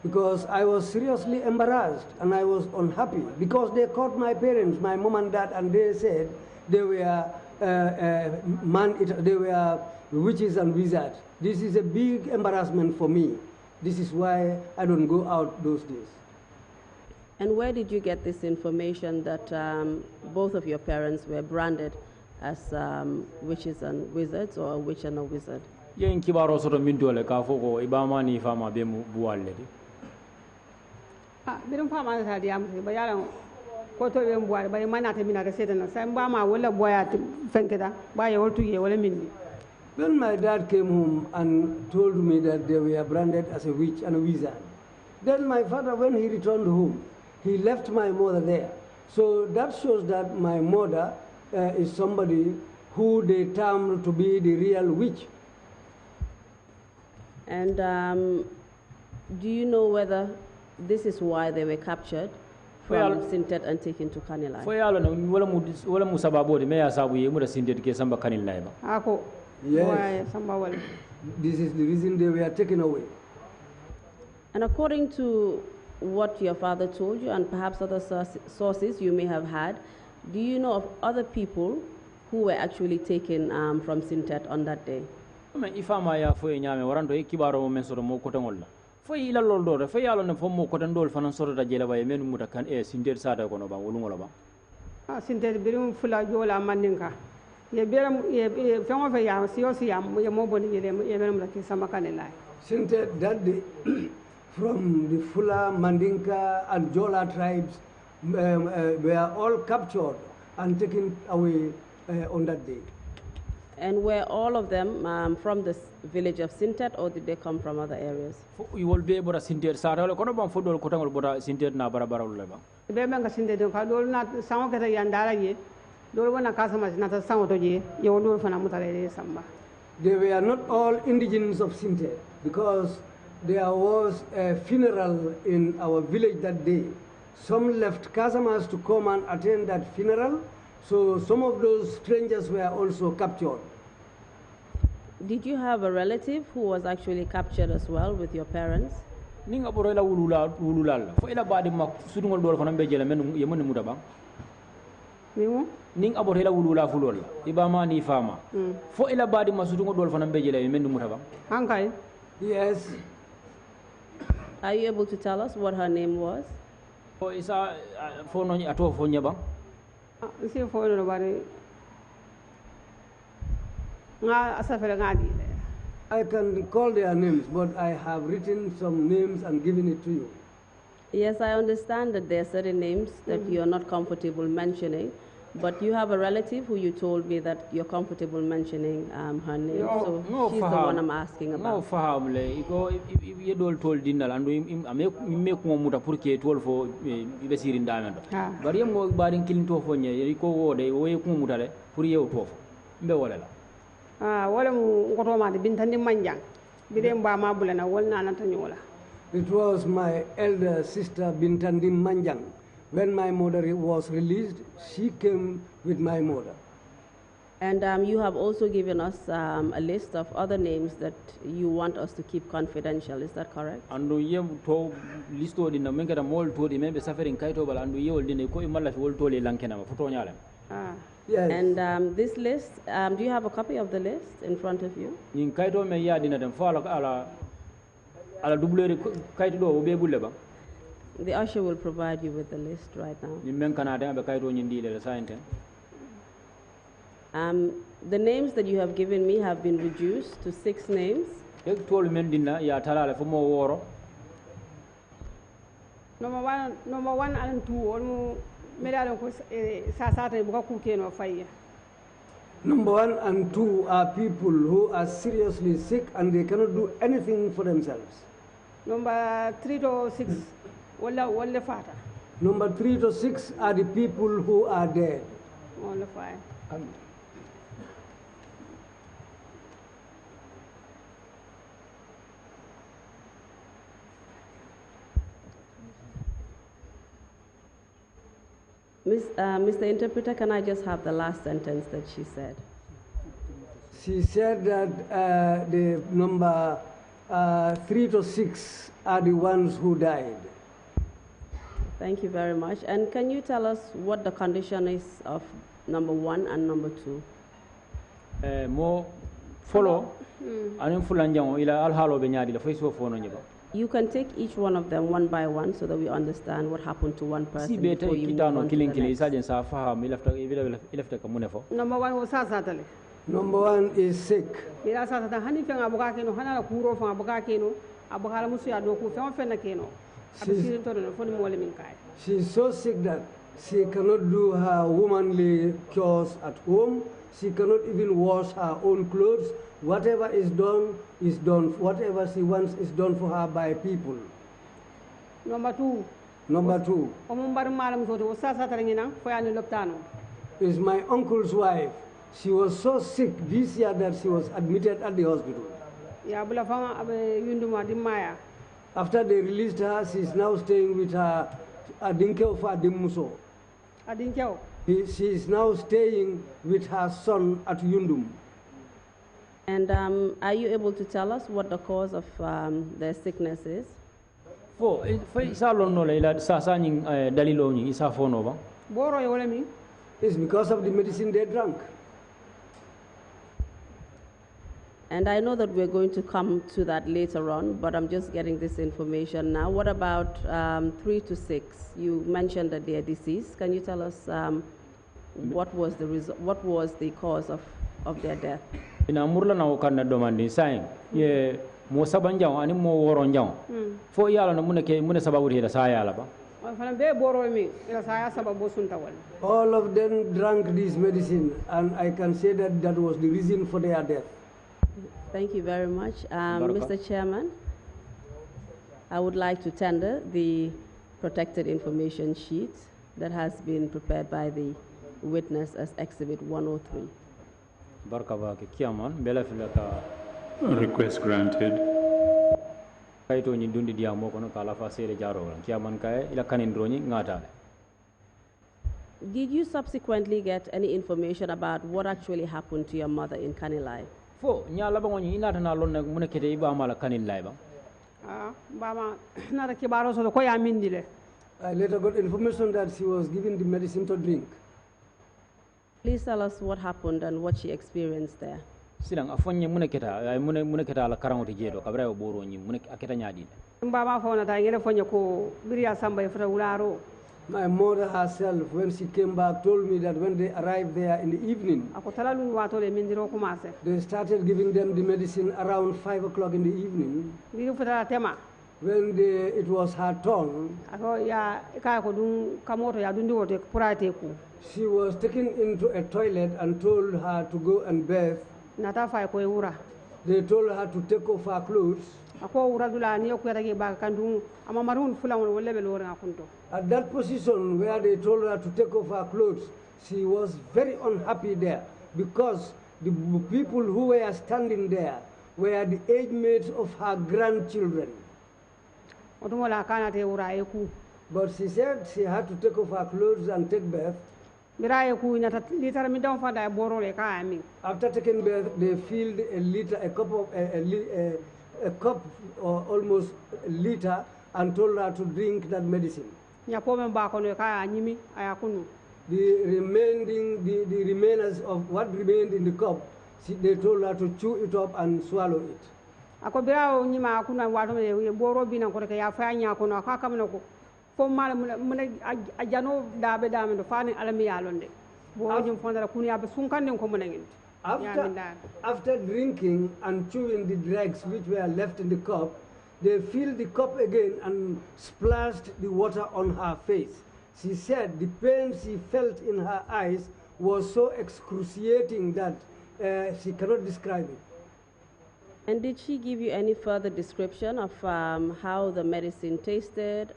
[SPEAKER 4] Because I was seriously embarrassed and I was unhappy because they caught my parents, my mom and dad, and they said they were they were witches and wizards. This is a big embarrassment for me. This is why I don't go out those days.
[SPEAKER 3] And where did you get this information that both of your parents were branded as witches and wizards, or a witch and a wizard?
[SPEAKER 6] Yen kibaro soto min dole ka foko ibama ni fama be mu buwalle di.
[SPEAKER 7] Birum fama ta diam ba yalan ko to be buwal ba manata minata setana sa mbama wala boyat fenkeda ba ye woltu ye wala minni.
[SPEAKER 4] When my dad came home and told me that they were branded as a witch and a wizard, then my father, when he returned home, he left my mother there. So that shows that my mother is somebody who they term to be the real witch.
[SPEAKER 3] And do you know whether this is why they were captured from Sintet and taken to Kanilai?
[SPEAKER 6] Wala mu sababo de me ya sabu ye mu da Sintet ke samba Kanilai ba.
[SPEAKER 7] Ako.
[SPEAKER 4] Yes. This is the reason they were taken away.
[SPEAKER 3] And according to what your father told you, and perhaps other sources you may have had, do you know of other people who were actually taken from Sintet on that day?
[SPEAKER 6] Ifama ya fo nyame waranto e kibaro mo men soro mo kotangol la fo ila lol do fo yalo ne fo mo kotandol fanan soro da jela baye men muta kan e Sintet sada kono ba wolungola ba
[SPEAKER 7] Sintet birum fula jola mandinka ye beram ye fengo fe ya siyosi ya ye mo boni ye beram la ki sama Kanilai.
[SPEAKER 4] Sintet that day from the Fula, Mandinka and Jola tribes were all captured and taken away on that day.
[SPEAKER 3] And were all of them from the village of Sintet, or did they come from other areas?
[SPEAKER 6] You will be able to Sintet sada wala kono bam fodol kotangol bota Sintet na barabara ulle ba.
[SPEAKER 7] Be menga Sintet ka dol na sango kata yandara ye dol wona kasama na ta sango to je ye dol fana mutare samba.
[SPEAKER 4] They were not all indigenous of Sintet because there was a funeral in our village that day. Some left Casamas to come and attend that funeral, so some of those strangers were also captured.
[SPEAKER 3] Did you have a relative who was actually captured as well with your parents?
[SPEAKER 6] Ninga borela wulula fo ila badi ma sudungol dol fana be jela men yemon muta ba.
[SPEAKER 7] Nimu
[SPEAKER 6] ning aborela wulula fulol ibama ni fama fo ila badi ma sudungol dol fana be jela men muta ba.
[SPEAKER 7] Hankai?
[SPEAKER 4] Yes.
[SPEAKER 3] Are you able to tell us what her name was?
[SPEAKER 6] Oh, isa fo no ato fo nyaba.
[SPEAKER 7] Si fo no bari nga asafere ngadi.
[SPEAKER 4] I can call their names, but I have written some names and given it to you.
[SPEAKER 3] Yes, I understand that there are certain names that you are not comfortable mentioning, but you have a relative who you told me that you're comfortable mentioning her name. So she's the one I'm asking about.
[SPEAKER 6] No fahable. Iko ye dol tol dinal andu me ko muta pour que tol fo be sirin damendo. Bari mo barin kilin to fo nye iko wode wo ye ko muta le pour ye to fo. Mbe wala la.
[SPEAKER 7] Wala mu ngoto ma de bintandi manjang. Bidem ba ma bulana wolna na tanyola.
[SPEAKER 4] It was my elder sister Bintandi Manjang. When my mother was released, she came with my mother.
[SPEAKER 3] And you have also given us a list of other names that you want us to keep confidential. Is that correct?
[SPEAKER 6] Andu ye to listo din na mengata mol to di membe suffering kaito bal andu ye woldi ne ko imalla wol to le lankena ma foto nyala.
[SPEAKER 4] Yes.
[SPEAKER 3] And this list, do you have a copy of the list in front of you?
[SPEAKER 6] Nin kaito me ya dina dem fala ala doubleur kaito do o be bulle ba.
[SPEAKER 3] The usher will provide you with the list right now.
[SPEAKER 6] Nin men kanade be kaito nyindi le sainte.
[SPEAKER 3] The names that you have given me have been reduced to 6 names.
[SPEAKER 6] Number
[SPEAKER 7] one and two,
[SPEAKER 4] Number 1 and 2 are people who are seriously sick and they cannot do anything for themselves.
[SPEAKER 7] Number 3 to 6,
[SPEAKER 4] Number 3 to 6 are the people who are dead.
[SPEAKER 3] Mr. Interpreter, can I just have the last sentence that she said?
[SPEAKER 4] She said that the number 3 to 6 are the ones who died.
[SPEAKER 3] Thank you very much. And can you tell us what the condition is of number 1 and number 2?
[SPEAKER 6] mo follow anin fulanjango ila alhalo be nyaadi la fay so fono nyeba.
[SPEAKER 3] You can take each one of them one by one so that we understand what happened to one person before you move on to the next.
[SPEAKER 7] Number one was Sasatale.
[SPEAKER 4] Number one is sick.
[SPEAKER 7] Mira Sasata, honey, Abukakino, Hana Kuro from Abukakino, Abukalamusia, Doku, Fenakino.
[SPEAKER 4] She's so sick that she cannot do her womanly chores at home. She cannot even wash her own clothes. Whatever is done is done. Whatever she wants is done for her by people.
[SPEAKER 7] Number two.
[SPEAKER 4] Number two is my uncle's wife. She was so sick this year that she was admitted at the hospital. After they released her, she is now staying with her Adinkeo Fadimuso.
[SPEAKER 7] Adinkeo?
[SPEAKER 4] She is now staying with her son at Yundum.
[SPEAKER 3] And are you able to tell us what the cause of their sickness is?
[SPEAKER 4] It's because of the medicine they drank.
[SPEAKER 3] And I know that we're going to come to that later on, but I'm just getting this information now. What about 3 to 6? You mentioned that they are deceased. Can you tell us what was the cause of their death?
[SPEAKER 6] Ina murla na wakana domandi saying ye mo sabanjang ani mo woronjang fo yala na mune sababu hida saya la ba.
[SPEAKER 4] All of them drank this medicine, and I can say that that was the reason for their death.
[SPEAKER 3] Thank you very much. Mr. Chairman, I would like to tender the protected information sheet that has been prepared by the witness as Exhibit 103.
[SPEAKER 1] Request granted.
[SPEAKER 3] Did you subsequently get any information about what actually happened to your mother in Kanilai?
[SPEAKER 6] Fo nyala bango ni inata na lon muna kete iba mala Kanilai ba.
[SPEAKER 7] Bama nara kibaro so ko ya mindile.
[SPEAKER 4] I later got information that she was given the medicine to drink.
[SPEAKER 3] Please tell us what happened and what she experienced there.
[SPEAKER 6] Silang afonye muna keta ala karangote jedo kabra yo boro nyi muna aketa nyadi.
[SPEAKER 7] Bama fona ta ngere fonye ko biriya samba ifra wularo.
[SPEAKER 4] My mother herself, when she came back, told me that when they arrived there in the evening, they started giving them the medicine around 5 o'clock in the evening. When it was her turn, she was taken into a toilet and told her to go and bathe. They told her to take off her clothes. At that position where they told her to take off her clothes, she was very unhappy there because the people who were standing there were the age mates of her grandchildren. But she said she had to take off her clothes and take bath. After taking bath, they filled a cup or almost a liter and told her to drink that medicine. The remainers of what remained in the cup, they told her to chew it up and swallow it. After drinking and chewing the dregs which were left in the cup, they filled the cup again and splashed the water on her face. She said the pain she felt in her eyes was so excruciating that she cannot describe it.
[SPEAKER 3] And did she give you any further description of how the medicine tasted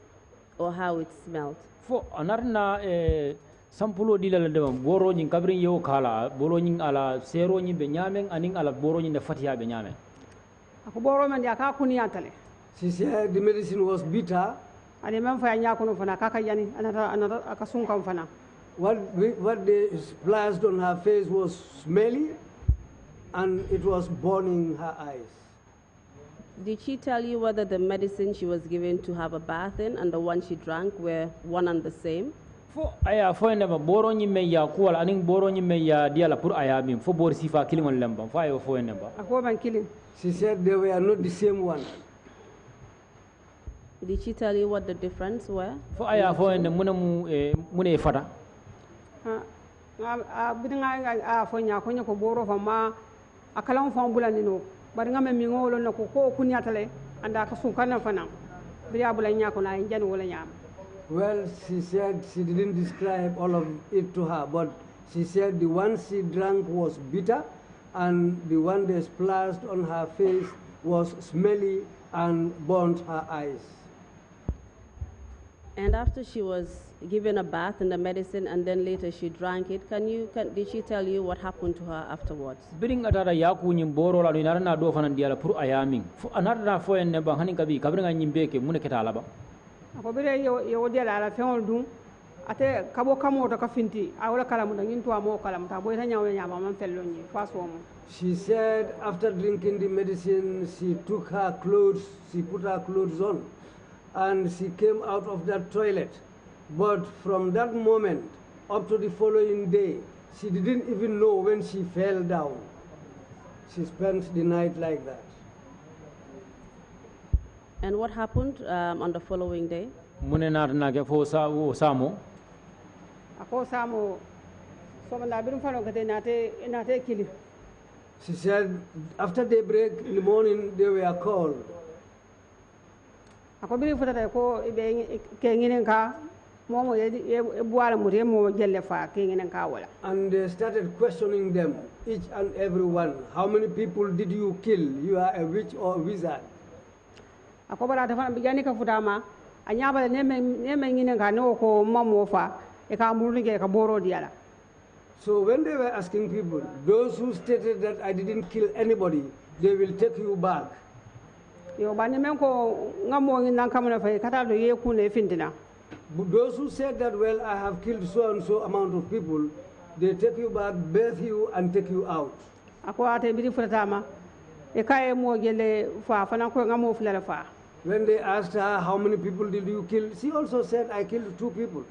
[SPEAKER 3] or how it smelled?
[SPEAKER 6] For another sampulo dilala de boro nyin kabrin yo kala boro nyin ala sero nyin be nyamen anin ala boro nyin de fatiha be nyamen
[SPEAKER 7] ako boro man ya ka kuni antale.
[SPEAKER 4] She said the medicine was bitter.
[SPEAKER 7] Ani men fa nya kuno fana kaka yani anata akasunka fana.
[SPEAKER 4] What they splashed on her face was smelly and it was burning her eyes.
[SPEAKER 3] Did she tell you whether the medicine she was given to have a bath in and the one she drank were one and the same?
[SPEAKER 6] fo aya fo ene ba boro nyi me ya ko wala aning boro nyi me ya diala pour aya min fo bor sifa kilingol lembam fo ayo fo ene ba
[SPEAKER 7] ako ban kiling.
[SPEAKER 4] She said they were not the same one.
[SPEAKER 3] Did she tell you what the difference were?
[SPEAKER 6] fo aya fo ene mune fata
[SPEAKER 7] bidinga fo nya ko nyako boro fa ma akalam fa bulani no bari ngame mi ngolo na ko kunyatale anda ka sunkana fana biya bulanya ko na injan wala nyam.
[SPEAKER 4] Well, she said she didn't describe all of it to her, but she said the one she drank was bitter and the one they splashed on her face was smelly and burnt her eyes.
[SPEAKER 3] And after she was given a bath in the medicine and then later she drank it, did she tell you what happened to her afterwards?
[SPEAKER 6] biring atara yaku nyim boro la ni narana do fanan diala pour ayamin fo anarna fo ene ba hanin kabi kabringa nyimbeke mune ketala ba
[SPEAKER 7] ako bire yo de la feŋol dum ate kabo kamo to ka finti awla kala mu ngin to amo kala mu ta boy ta nyawo nyama man fellonyi faso mo.
[SPEAKER 4] She said after drinking the medicine, she took her clothes, she put her clothes on, and she came out of that toilet. But from that moment up to the following day, she didn't even know when she fell down. She spent the night like that.
[SPEAKER 3] And what happened on the following day?
[SPEAKER 6] mune narna ke fo samo
[SPEAKER 7] Ako samo so man labirum falo kate nate kili.
[SPEAKER 4] She said after daybreak in the morning, they were called.
[SPEAKER 7] Ako biri futata ko ibe ke nginen ka momo ye buala mu re mo jelle fa ke nginen ka wala.
[SPEAKER 4] And they started questioning them, each and every one. How many people did you kill? You are a witch or a wizard?
[SPEAKER 7] Ako bara ta fa bigani ka futama anya bala ne me nginen ka no ko mamo fa e ka murni ke ka boro diala.
[SPEAKER 4] So when they were asking people, those who stated that I didn't kill anybody, they will take you back.
[SPEAKER 7] Yo bani men ko ngamo nginan kamana fa kata do ye ku ne findina.
[SPEAKER 4] But those who said that, well, I have killed so and so amount of people, they take you back, bathe you, and take you out.
[SPEAKER 7] Ako ate biri futama e kaye mo gele fa fana ko ngamo fulala fa.
[SPEAKER 4] When they asked her, how many people did you kill? She also said, I killed 2 people.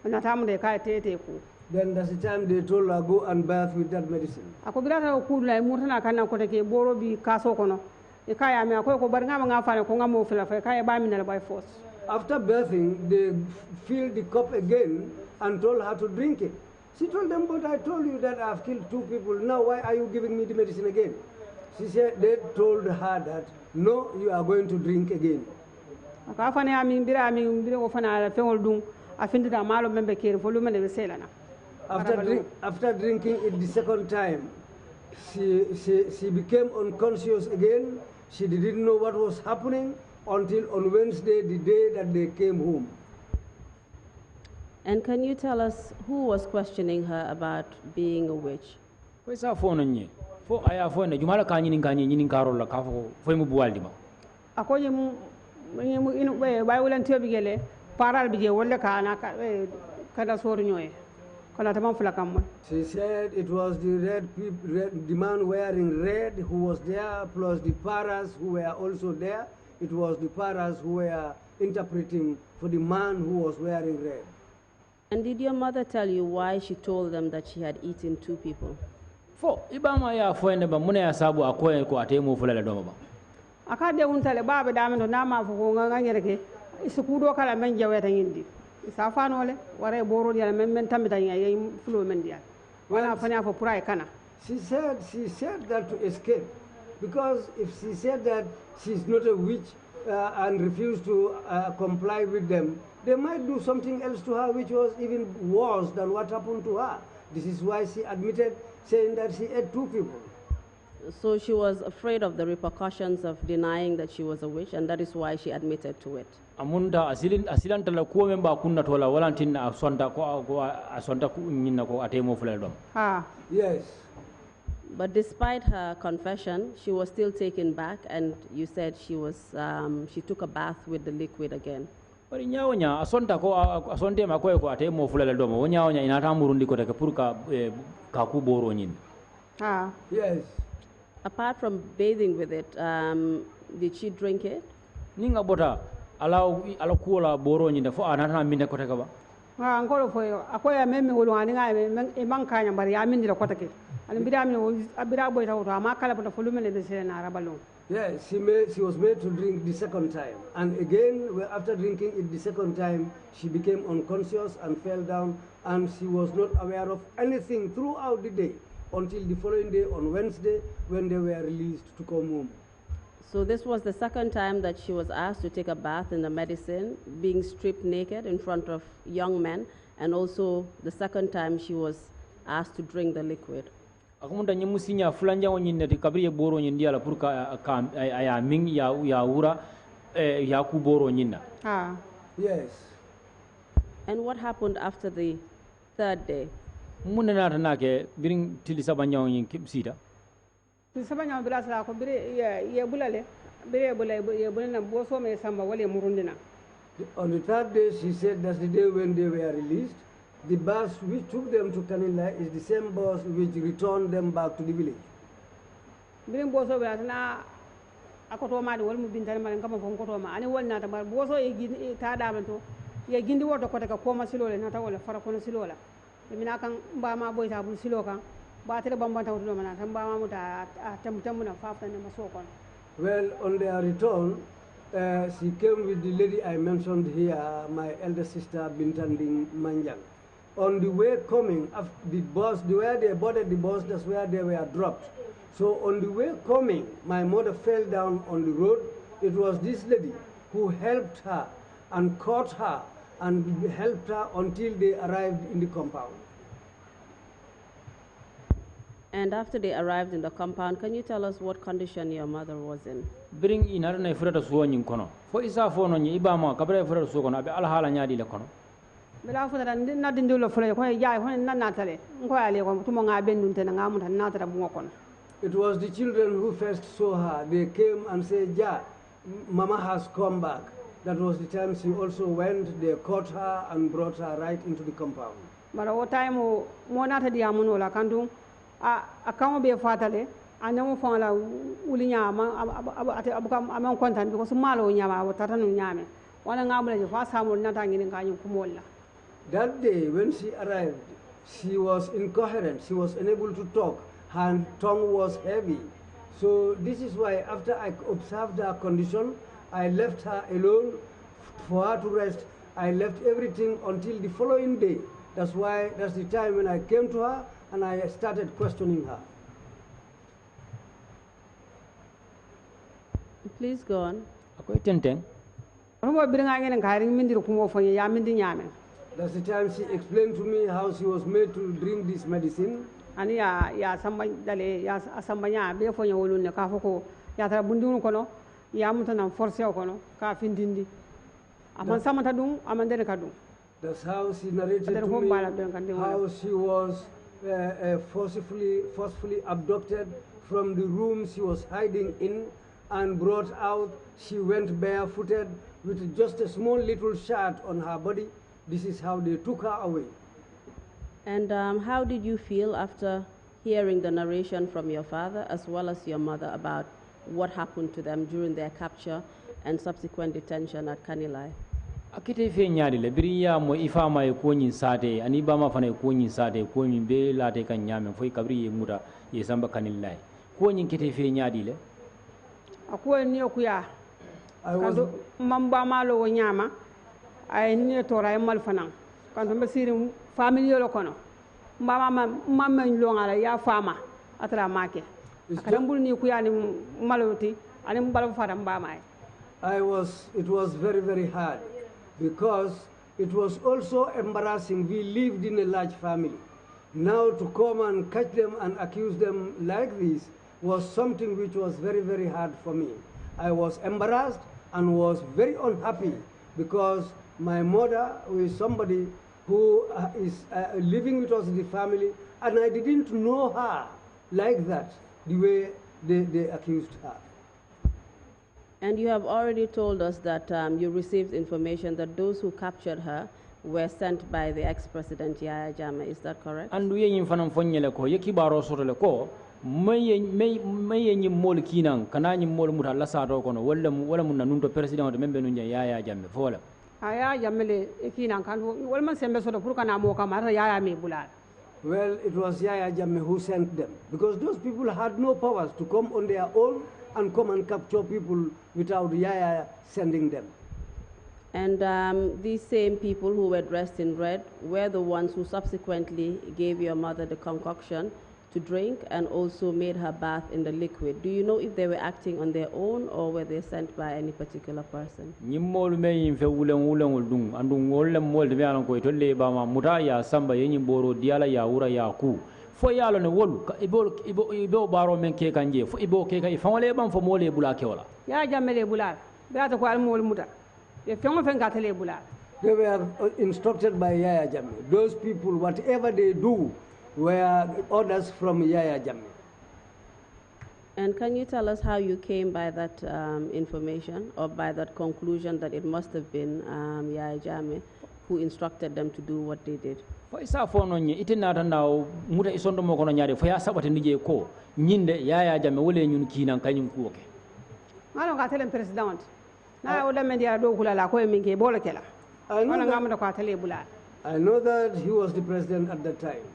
[SPEAKER 7] Na tamu de kaye tete ku.
[SPEAKER 4] Then that's the time they told her, go and bath with that medicine.
[SPEAKER 7] Ako birata ku la murtana kana ko take boro bi kaso kono. E kaye me ko bar ngama ngafa ko ngamo fulala fa kaye ba minala by force.
[SPEAKER 4] After bathing, they filled the cup again and told her to drink it. She told them, but I told you that I've killed 2 people. Now why are you giving me the medicine again? She said, they told her that, no, you are going to drink again.
[SPEAKER 7] After
[SPEAKER 4] drinking it the second time, she became unconscious again. She didn't know what was happening until on Wednesday, the day that they came home.
[SPEAKER 3] And can you tell us who was questioning her about being a witch?
[SPEAKER 6] fo aya fo ne jumala ka nyinin karol la ka fo fo mu buwaldi ma
[SPEAKER 7] ako yimu inu be bay wulan tebi gele paral bije wolle ka na kada sor nyoy kala tamam fula kam.
[SPEAKER 4] She said it was the the man wearing red who was there, plus the paras who were also there. It was the paras who were interpreting for the man who was wearing red.
[SPEAKER 3] And did your mother tell you why she told them that she had eaten 2 people?
[SPEAKER 6] fo ibama ya fo ne ba mune ya sabu akoy ko ate mo fulala do ba
[SPEAKER 7] akade untale baba damendo na ma fo nga nyereke isukudo kala men jaweta yindi isa fanole ware boro diala men tambita yey fulo men dial wala fanya fo puray kana.
[SPEAKER 4] She said that to escape, because if she said that she's not a witch and refused to comply with them, they might do something else to her which was even worse than what happened to her. This is why she admitted, saying that she ate 2 people.
[SPEAKER 3] So she was afraid of the repercussions of denying that she was a witch, and that is why she admitted to it.
[SPEAKER 6] Amunda asilanta la ko memba kunna tola walantin asonta ko asonta ku nyinna ko ate mo fulal dom.
[SPEAKER 4] Yes.
[SPEAKER 3] But despite her confession, she was still taken back, and you said she took a bath with the liquid again.
[SPEAKER 6] Bari nyawonya asonta ko asonte ma ko ate mo fulal dom wo nyawonya ina ta murundi ko take pour ka ku boro nyin.
[SPEAKER 4] Yes.
[SPEAKER 3] Apart from bathing with it, did she drink it?
[SPEAKER 6] Ninga bota ala kuola boro nyinde fo anata minde ko take ba.
[SPEAKER 7] Ankolo foyo akoya meme wolo ani nga e mankanya bari ya min dira kotake ani bida min abira boy tawo ama kala bata fulumene be sena rabalon.
[SPEAKER 4] Yes, she was made to drink the second time. And again, after drinking it the second time, she became unconscious and fell down, and she was not aware of anything throughout the day until the following day on Wednesday when they were released to come home.
[SPEAKER 3] So this was the second time that she was asked to take a bath in the medicine, being stripped naked in front of young men, and also the second time she was asked to drink the liquid.
[SPEAKER 6] Akumunda nyimusinya fulanja wonyineti kabiri boro nyindia la purka aya ming ya ura ya ku boro nyinna.
[SPEAKER 4] Yes.
[SPEAKER 3] And what happened after the third day?
[SPEAKER 6] Munna na tanake biring tilisa banyaw nyin sida.
[SPEAKER 7] Sabanya bila sala ko bire ye bulale bire bulale ye bulana boso me samba wale murundina.
[SPEAKER 4] On the third day, she said that's the day when they were released. The bus which took them to Kanila is the same bus which returned them back to the village.
[SPEAKER 7] Bire boso bila na akoto ma de wal mu bintare ma ngam ko koto ma ani wal na ta bar boso e ta da man to ye gindi woto ko ta ko ma silole na ta wala fara ko silola. Mina kan ba ma boy ta bu silo kan. Well,
[SPEAKER 4] on their return, she came with the lady I mentioned here, my elder sister Bintanding Manjang. On the way coming, the bus, where they boarded the bus, that's where they were dropped. So on the way coming, my mother fell down on the road. It was this lady who helped her and caught her and helped her until they arrived in the compound.
[SPEAKER 3] And after they arrived in the compound, can you tell us what condition your mother was in?
[SPEAKER 6] Bring in arna ifrata suwa nyin kono. Fo isa fo no nyi ibama kabra ifrata suwa kono abe alhala nyaadi le kono.
[SPEAKER 7] Bela futa na dindulo fule ko ya ko na natale ko ale ko tumo nga bendun ten nga muta natara bu kono.
[SPEAKER 4] It was the children who first saw her. They came and said, "Ja, Mama has come back." That was the time she also went. They caught her and brought her right into the compound.
[SPEAKER 7] But what time mo nata diamuno la kandu account be fatale anamu fala ulinya abukam amon kontan because malo nyama tatanu nyame wana ngamule je fa samul nata ngini kanyu kumolla.
[SPEAKER 4] That day when she arrived, she was incoherent, she was unable to talk, her tongue was heavy. So this is why after I observed her condition, I left her alone for her to rest. I left everything until the following day. That's the time when I came to her and I started questioning her.
[SPEAKER 3] Please go on.
[SPEAKER 4] That's the time she explained to me how she was made to drink this medicine.
[SPEAKER 7] Ani ya samba dale ya sambanya be fo nyawolu ne ka foko ya tara bundunu kono ya mutana force kono ka findindi amon samata dum amandere kadum.
[SPEAKER 4] That's how she narrated to me how she was forcefully abducted from the room she was hiding in and brought out. She went barefooted with just a small little shirt on her body. This is how they took her away.
[SPEAKER 3] And how did you feel after hearing the narration from your father as well as your mother about what happened to them during their capture and subsequent detention at Kanilai?
[SPEAKER 6] Akite fe nyaadi le biriya mo ifama e ko nyin sate ani bama fana e ko nyin sate ko nyin be late kan nyame foy kabri e muta ye samba Kanilai ko nyin kite fe nyaadi le
[SPEAKER 7] ako ni okuya kando mamba malo wo nyama ay ni to ray mal fanan kando be sirim family yo kono mama mamma longa ya fama atra make akambul ni kuya ni maloti ani mbalo fara mbama
[SPEAKER 4] it was very, very hard because it was also embarrassing. We lived in a large family. Now to come and catch them and accuse them like this was something which was very, very hard for me. I was embarrassed and was very unhappy because my mother was somebody who is living with us in the family, and I didn't know her like that, the way they accused her.
[SPEAKER 3] And you have already told us that you received information that those who captured her were sent by the ex-president Yahya Jammeh. Is that correct?
[SPEAKER 6] And we are fanam fonyele ko yeki baro sotole ko may ni mol kinan kana ni mol muta la sa do kono wala mun nanunto president de membe nunya Yahya Jammeh fola.
[SPEAKER 7] Aya jamele ekinan kan wolman sembe soto pour kana mo kamara yaya me bulal.
[SPEAKER 4] Well, it was Yaya Jammeh who sent them, because those people had no powers to come on their own and come and capture people without Yaya sending them.
[SPEAKER 3] And these same people who were dressed in red were the ones who subsequently gave your mother the concoction to drink and also made her bath in the liquid. Do you know if they were acting on their own or were they sent by any particular person?
[SPEAKER 6] Nyimol me yimfe wulen dung andung wolle mol de yalan ko tolle ba ma muta ya samba yenyi boro diala ya wura ya ku fo yalo ne wolu ibo baro men ke kanje fo ibo ke kay famale bam fo mole bula ke wala
[SPEAKER 7] Ya jamele bulal. Beata ko al mol muta. Ye fengo fen gatele bulal.
[SPEAKER 4] They were instructed by Yaya Jammeh. Those people, whatever they do, were orders from Yaya Jammeh.
[SPEAKER 3] And can you tell us how you came by that information or by that conclusion that it must have been Yaya Jammeh who instructed them to do what they did?
[SPEAKER 6] fo isa fo no nyi itina tan naw muta isondo mo kono nyaade fo ya sabata nije ko nyinde Yaya Jammeh wole nyun kinan kanyum kuoke
[SPEAKER 7] Ngalo gatele president. Na wala men dia do kula la ko min ke bola kela. Wala ngamda ko atele bulal.
[SPEAKER 4] I know that he was the president at that time.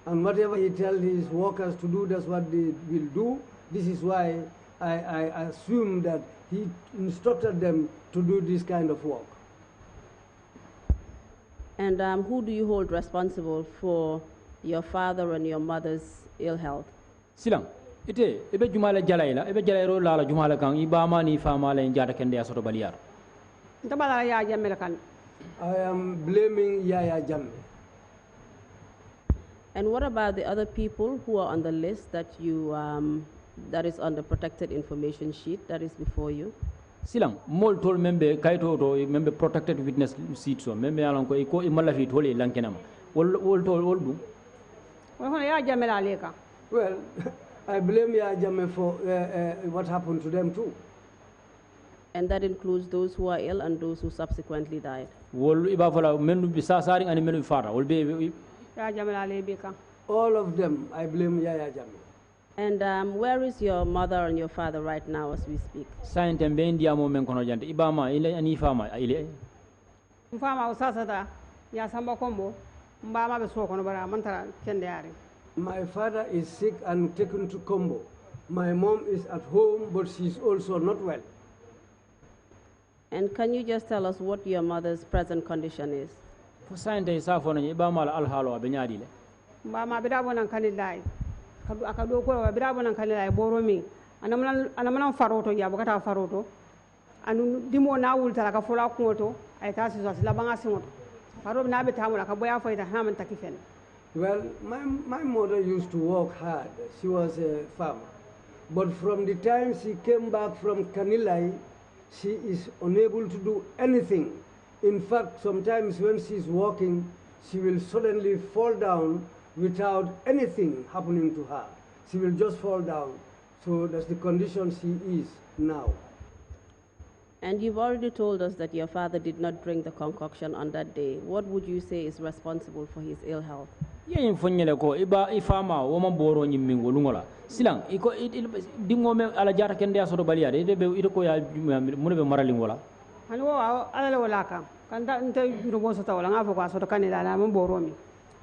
[SPEAKER 4] And whatever he tells his workers to do, that's what they will do. This is why I assume that he instructed them to do this kind of work.
[SPEAKER 3] And who do you hold responsible for your father and your mother's ill health?
[SPEAKER 6] silang ite ibe jumala jalayla ibe jalayro la jumala kan ibama ni famala en jata kende asoto baliyar
[SPEAKER 7] Ntabala ya jamele kan.
[SPEAKER 4] I am blaming Yaya Jammeh.
[SPEAKER 3] And what about the other people who are on the list that you that is on the protected information sheet that is before you?
[SPEAKER 6] silang mol tol membe kayto to membe protected witness sheet so membe alon ko ko imalla fi tole lankenam wol tol wol du
[SPEAKER 7] Wala ya jamele aleka.
[SPEAKER 4] Well, I blame Yaya Jammeh for what happened to them too.
[SPEAKER 3] And that includes those who are ill and those who subsequently died.
[SPEAKER 6] wol iba fala menu bi sasari ani menu fara wol be
[SPEAKER 7] Ya jamele alebeka.
[SPEAKER 4] All of them, I blame Yaya Jammeh.
[SPEAKER 3] And where is your mother and your father right now as we speak?
[SPEAKER 6] sainte be ndiya mo men kono jante ibama ile ani fama ile
[SPEAKER 7] Mfama usasata ya samba kombo. Mbama be so kono bara mantara kende yari.
[SPEAKER 4] My father is sick and taken to Combo. My mom is at home, but she's also not well.
[SPEAKER 3] And can you just tell us what your mother's present condition is?
[SPEAKER 6] fo sainte sa fo no ibama al halo be nyaadi le
[SPEAKER 7] Mbama bida bonan kanilai. Akado ko bida bonan kanilai boromi. Anamana faroto ya bokata faroto. Anu dimo na wulta ka fola kuoto ay tasi so labanga simoto. Faro na be tamula ka boya faita haman takifen.
[SPEAKER 4] Well, my mother used to work hard. She was a farmer. But from the time she came back from Kanilai, she is unable to do anything. In fact, sometimes when she's walking, she will suddenly fall down without anything happening to her. She will just fall down. So that's the condition she is now.
[SPEAKER 3] And you've already told us that your father did not drink the concoction on that day. What would you say is responsible for his ill health?
[SPEAKER 6] yeyin fonyele ko iba ifama woma boro nyimmi ngolungola silang iko dingo me ala jata kende asoto baliyade ite be ite ko ya mun be marali ngola
[SPEAKER 7] Hani wo ala wala ka. Kanta nte jurubo so tawala ngafo ko asoto kanila na mon boromi.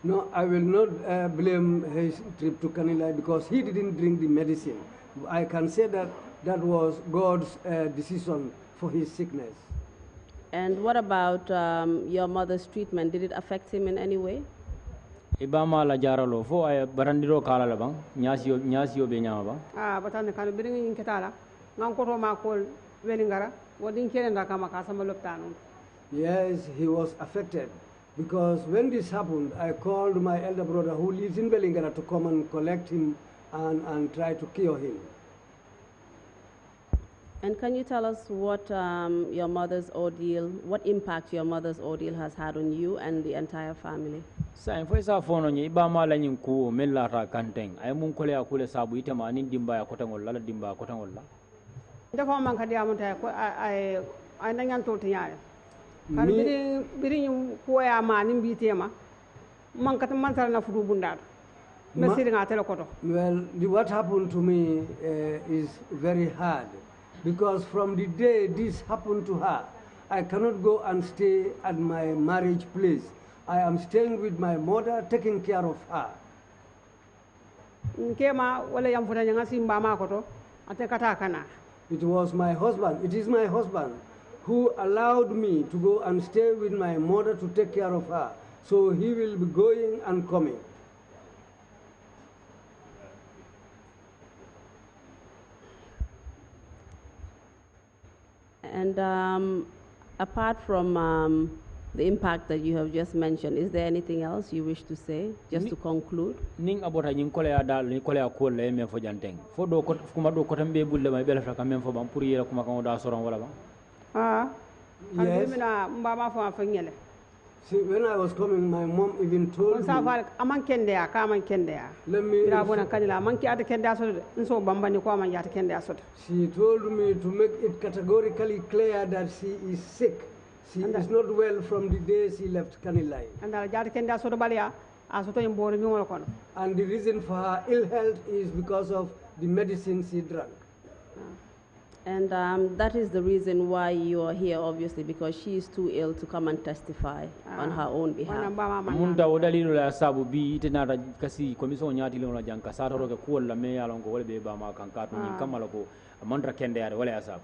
[SPEAKER 4] No, I will not blame his trip to Kanilai because he didn't drink the medicine. I can say that that was God's decision for his sickness.
[SPEAKER 3] And what about your mother's treatment? Did it affect him in any way?
[SPEAKER 6] ibama la jaralo fo ay barandiro kala la bang nyasiyo be nyama bang
[SPEAKER 7] Ah batane kan birin ketala. Ngan ko to ma ko welingara wodin kelen da kama ka sama loptanu.
[SPEAKER 4] Yes, he was affected because when this happened, I called my elder brother who lives in Belingara to come and collect him and try to cure him.
[SPEAKER 3] And can you tell us what your mother's ordeal, what impact your mother's ordeal has had on you and the entire family?
[SPEAKER 6] sa fo sa fono nyi ibama la nyin ko mella ta kanteng ay mun ko le akule sabu itama anin dimba ya kotangol la dimba kotangol la
[SPEAKER 7] Dafa man ka diamu ta ko ay nan yan to tiyaare. Kan birin ko ya ma nim bi tema. Man ka man tar na fudu bundato. Mesiri nga tele koto.
[SPEAKER 4] Well, what happened to me is very hard because from the day this happened to her, I cannot go and stay at my marriage place. I am staying with my mother, taking care of her.
[SPEAKER 7] Kema wala yam futa nyanga simba makoto ate kata kana.
[SPEAKER 4] It was my husband, it is my husband who allowed me to go and stay with my mother to take care of her. So he will be going and coming.
[SPEAKER 3] And apart from the impact that you have just mentioned, is there anything else you wish to say, just to conclude?
[SPEAKER 6] Ning abota nyin kolea dal ni kolea ko le me fo janteng fo do ko kuma do ko tambe bulle may bela ka men fo bam pour yela kuma kan da soron wala ba
[SPEAKER 4] Yes.
[SPEAKER 7] Mbama fo afanyele.
[SPEAKER 4] See, when I was coming, my mom even told me,
[SPEAKER 7] Aman kendea ka man kendea.
[SPEAKER 4] let me,
[SPEAKER 7] Ira bona kanila man ki ata kendea so nso bambani ko man yata kendea so.
[SPEAKER 4] she told me to make it categorically clear that she is sick. She is not well from the day she left Kanilai.
[SPEAKER 7] Andala jata kendea so do balia asoto imbori mi wala kono.
[SPEAKER 4] And the reason for her ill health is because of the medicine she drank.
[SPEAKER 3] And that is the reason why you are here, obviously, because she is too ill to come and testify on her own behalf.
[SPEAKER 6] munda o dalilu la sabu bi tenata kasi commission nyati le on janka sa to ke ko la me yalon ko wala be ba ma kan ka to nyin kamala ko mandra kende yare wala asab.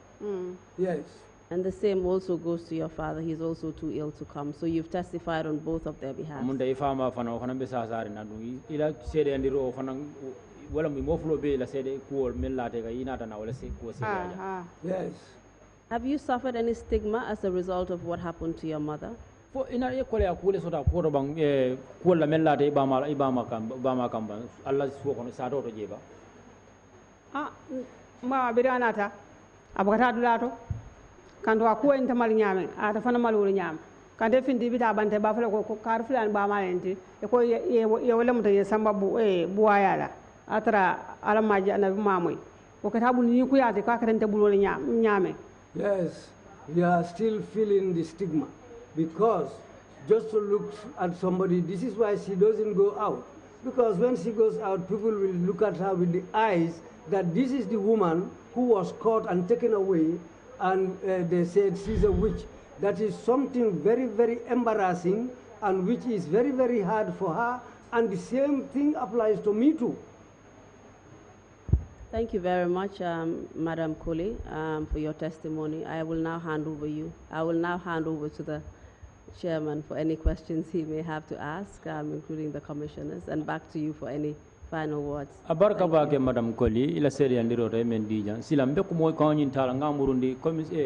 [SPEAKER 4] Yes.
[SPEAKER 3] And the same also goes to your father. He's also too ill to come. So you've testified on both of their behalf.
[SPEAKER 6] Munda ifama fana fana be sa sare na dum ila sede andiro fana wala mi moflo be la sede ko mellate ga inata na wala se ko se
[SPEAKER 4] Yes.
[SPEAKER 3] Have you suffered any stigma as a result of what happened to your mother?
[SPEAKER 6] fo ina e kole akule sota ko bang e ko la mellate ibama kam Allah su ko sa do to jeba
[SPEAKER 7] Ma biranata abagata dulato kanto akuwa inta mal nyame ata fana malulu nyame kante findi bita bante ba fala ko kar fulan ba malenti e ko ye wala muta ye samba buwayala atara alamaji anabi mamoy o katabu ni ku yaate ka karante bulol nyame.
[SPEAKER 4] Yes, we are still feeling the stigma because just to look at somebody, this is why she doesn't go out. Because when she goes out, people will look at her with the eyes that this is the woman who was caught and taken away, and they said she's a witch. That is something very, very embarrassing and which is very, very hard for her, and the same thing applies to me too.
[SPEAKER 3] Thank you very much, Madam Koli, for your testimony. I will now hand over to the chairman for any questions he may have to ask, including the commissioners, and back to you for any final words.
[SPEAKER 6] Abarka bake Madam Koli ila seri andiro re men dijan silam be ko moy ko nyin tala ngamurundi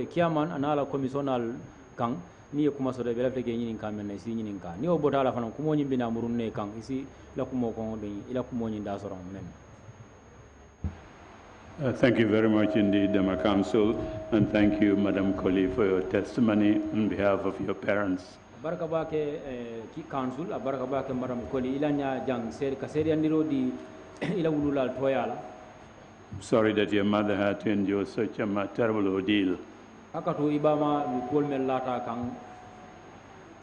[SPEAKER 6] kiaman anala commissional kang ni kuma so de be lafte ge nyin kan men si nyin kan ni o botala fana ko mo nyin bina murunne kan isi la ko mo ko de ila ko mo nyin da soron men.
[SPEAKER 1] Thank you very much indeed, Dama Council, and thank you, Madam Koli, for your testimony on behalf of your parents.
[SPEAKER 6] Baraka bake ki council, baraka bake Madam Koli ila nya jang ser ka seri andiro di ila wululal toyala.
[SPEAKER 1] I'm sorry that your mother had to endure such a terrible ordeal.
[SPEAKER 6] Akato ibama mi kol mel lata kan.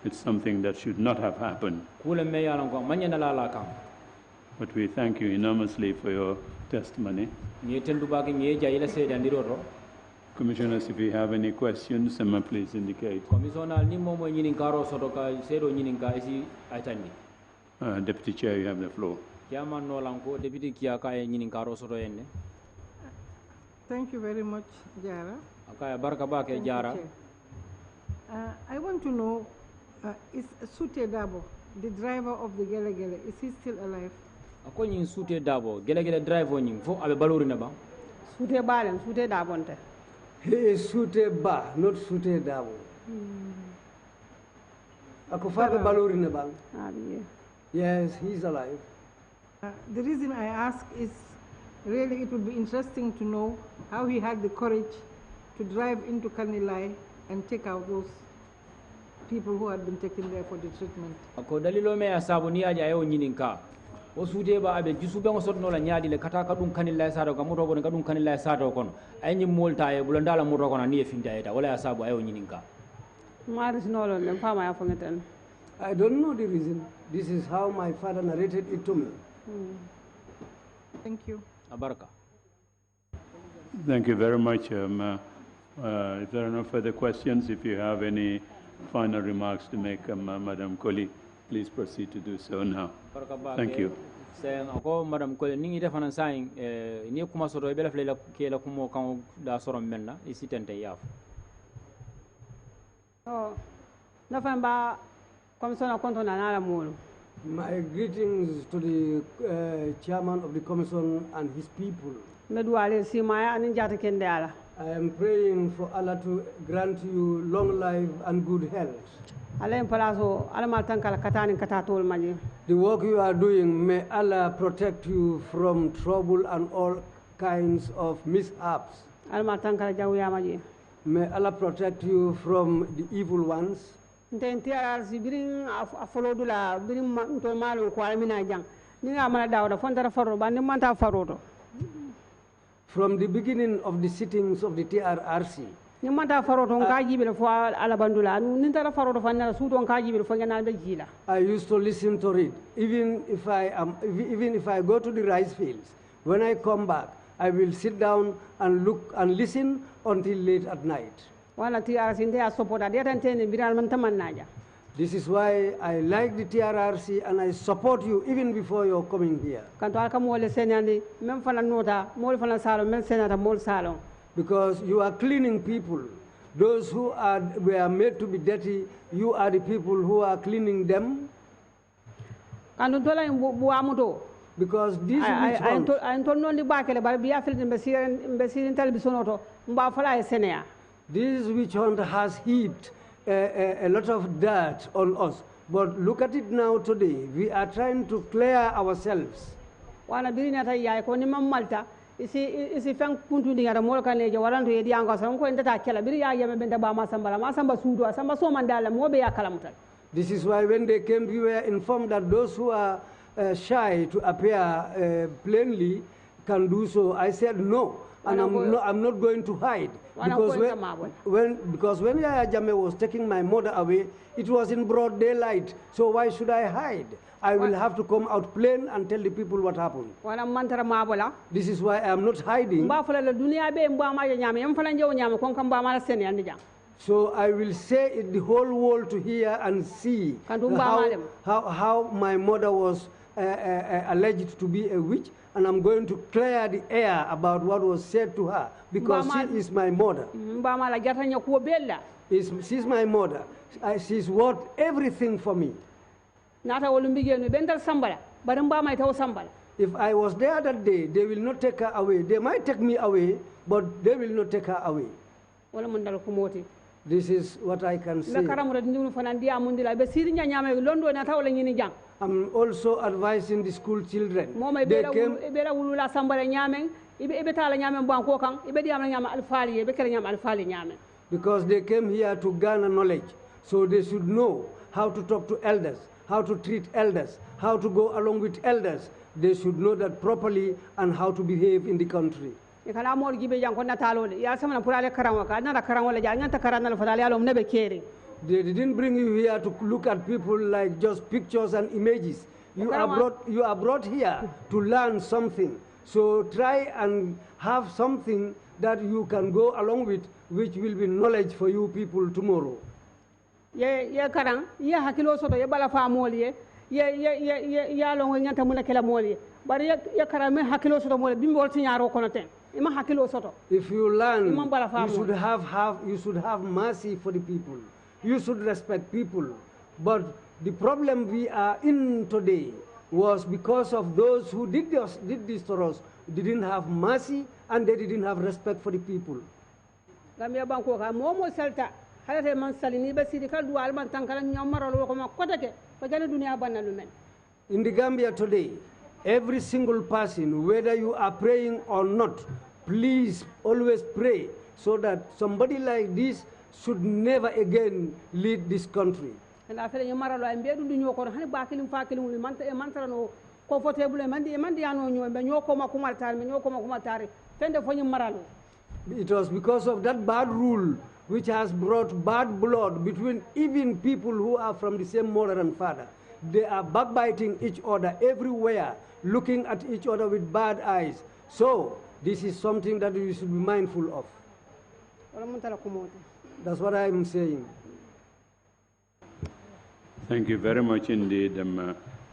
[SPEAKER 1] It's something that should not have happened.
[SPEAKER 6] Kule me yalan ko manyana lala kan.
[SPEAKER 1] But we thank you enormously for your testimony. Commissioners, if you have any questions, please indicate. Deputy Chair, you have the floor.
[SPEAKER 8] Thank you very much, Jara.
[SPEAKER 6] Jara.
[SPEAKER 8] I want to know, is Sute Dabo, the driver of the Gele Gele, is he still alive?
[SPEAKER 6] Ako nyin Sute Dabo, Gele driver nyin fo abe balori na ba?
[SPEAKER 7] Sute Balen, Sute Dabonte.
[SPEAKER 4] He is Sute Ba, not Sute Dabo. Ako father balori na ba? Yes, he's alive.
[SPEAKER 8] The reason I ask is really it would be interesting to know how he had the courage to drive into Kanilai and take out those people who had been taken there for the treatment.
[SPEAKER 6] Ako dalilo me asabu ni aja yo nyininka. O sude ba abe jusube ngo sotno la nyaadi le kata kadum Kanilai sado ka moto ko kadum Kanilai sado kono. Ay nyi molta e bulondala moto kono ni e finta eta wala asabu ayo nyininka.
[SPEAKER 7] Maris nolon dem fama ya fongeten.
[SPEAKER 4] I don't know the reason. This is how my father narrated it to me.
[SPEAKER 8] Thank you.
[SPEAKER 6] Abarka.
[SPEAKER 1] Thank you very much. If there are no further questions, if you have any final remarks to make, Madam Koli, please proceed to do so now. Thank you.
[SPEAKER 6] Saying ako Madam Koli ningi defana saying ni kuma soto e bela flela kela kumo kan da soro menna isitente yaf.
[SPEAKER 7] Oh, no famba commissioner konto na nala mulu.
[SPEAKER 4] My greetings to the chairman of the commission and his people.
[SPEAKER 7] Meduale si maya anin jata kende ala.
[SPEAKER 4] I am praying for Allah to grant you long life and good health.
[SPEAKER 7] Alain palaso alama tankala katani katatol maji.
[SPEAKER 4] The work you are doing, may Allah protect you from trouble and all kinds of mishaps.
[SPEAKER 7] Alama tankala jawya maji.
[SPEAKER 4] May Allah protect you from the evil ones.
[SPEAKER 7] Ntenti arsi birin afolodula birin to malo ko almina jang. Ninga mala dawda fontara faro bandi manta faroto.
[SPEAKER 4] From the beginning of the sittings of the TRRC,
[SPEAKER 7] ni manta faroto ngaji bil fo ala bandula ni tara faroto fanna suuto ngaji bil fo ngana be jila.
[SPEAKER 4] I used to listen to it. Even if I go to the rice fields, when I come back, I will sit down and look and listen until late at night.
[SPEAKER 7] Wala TRRC nde a support ade tan tene biral man tamannaja.
[SPEAKER 4] This is why I like the TRRC and I support you even before you're coming here.
[SPEAKER 7] Kanto alka mole senandi mem fana nota mole fana salon mem senata mole salon.
[SPEAKER 4] Because you are cleaning people. Those who were made to be dirty, you are the people who are cleaning them.
[SPEAKER 7] Kanto tola buamuto.
[SPEAKER 4] Because these
[SPEAKER 7] I don't know the bakele but be afil mbesirin televisionoto mba fala senea.
[SPEAKER 4] This witch hunt has heaped a lot of dirt on us. But look at it now today. We are trying to clear ourselves.
[SPEAKER 7] Wana birina ta yaay ko ni mam malta isi fen kuntu dinga mo kan leje waranto yedi ango san ko ndata kala biri ya yame benta ba ma samba sudo samba so mandala mo be ya kalamutal.
[SPEAKER 4] This is why when they came, we were informed that those who are shy to appear plainly can do so. I said no, and I'm not going to hide. Because when Yaya Jammeh was taking my mother away, it was in broad daylight. So why should I hide? I will have to come out plain and tell the people what happened. This is why I am not hiding. So I will say it the whole world to hear and see how my mother was alleged to be a witch, and I'm going to clear the air about what was said to her, because she is my mother. She's my mother. She's worth everything for me. If I was there that day, they will not take her away. They might take me away, but they will not take her away. This is what I can say. I'm also advising the school children. Because they came here to garner knowledge. So they should know how to talk to elders, how to treat elders, how to go along with elders. They should know that properly and how to behave in the country. They didn't bring you here to look at people like just pictures and images. You are brought here to learn something. So try and have something that you can go along with, which will be knowledge for you people tomorrow. If you learn, you should have mercy for the people. You should respect people. But the problem we are in today was because of those who did this to us, didn't have mercy and they didn't have respect for the people. In the Gambia today, every single person, whether you are praying or not, please always pray so that somebody like this should never again lead this country. It was because of that bad rule which has brought bad blood between even people who are from the same mother and father. They are backbiting each other everywhere, looking at each other with bad eyes. So this is something that we should be mindful of.
[SPEAKER 7] wala mun tala kumoto.
[SPEAKER 4] That's what I'm saying.
[SPEAKER 1] Thank you very much indeed,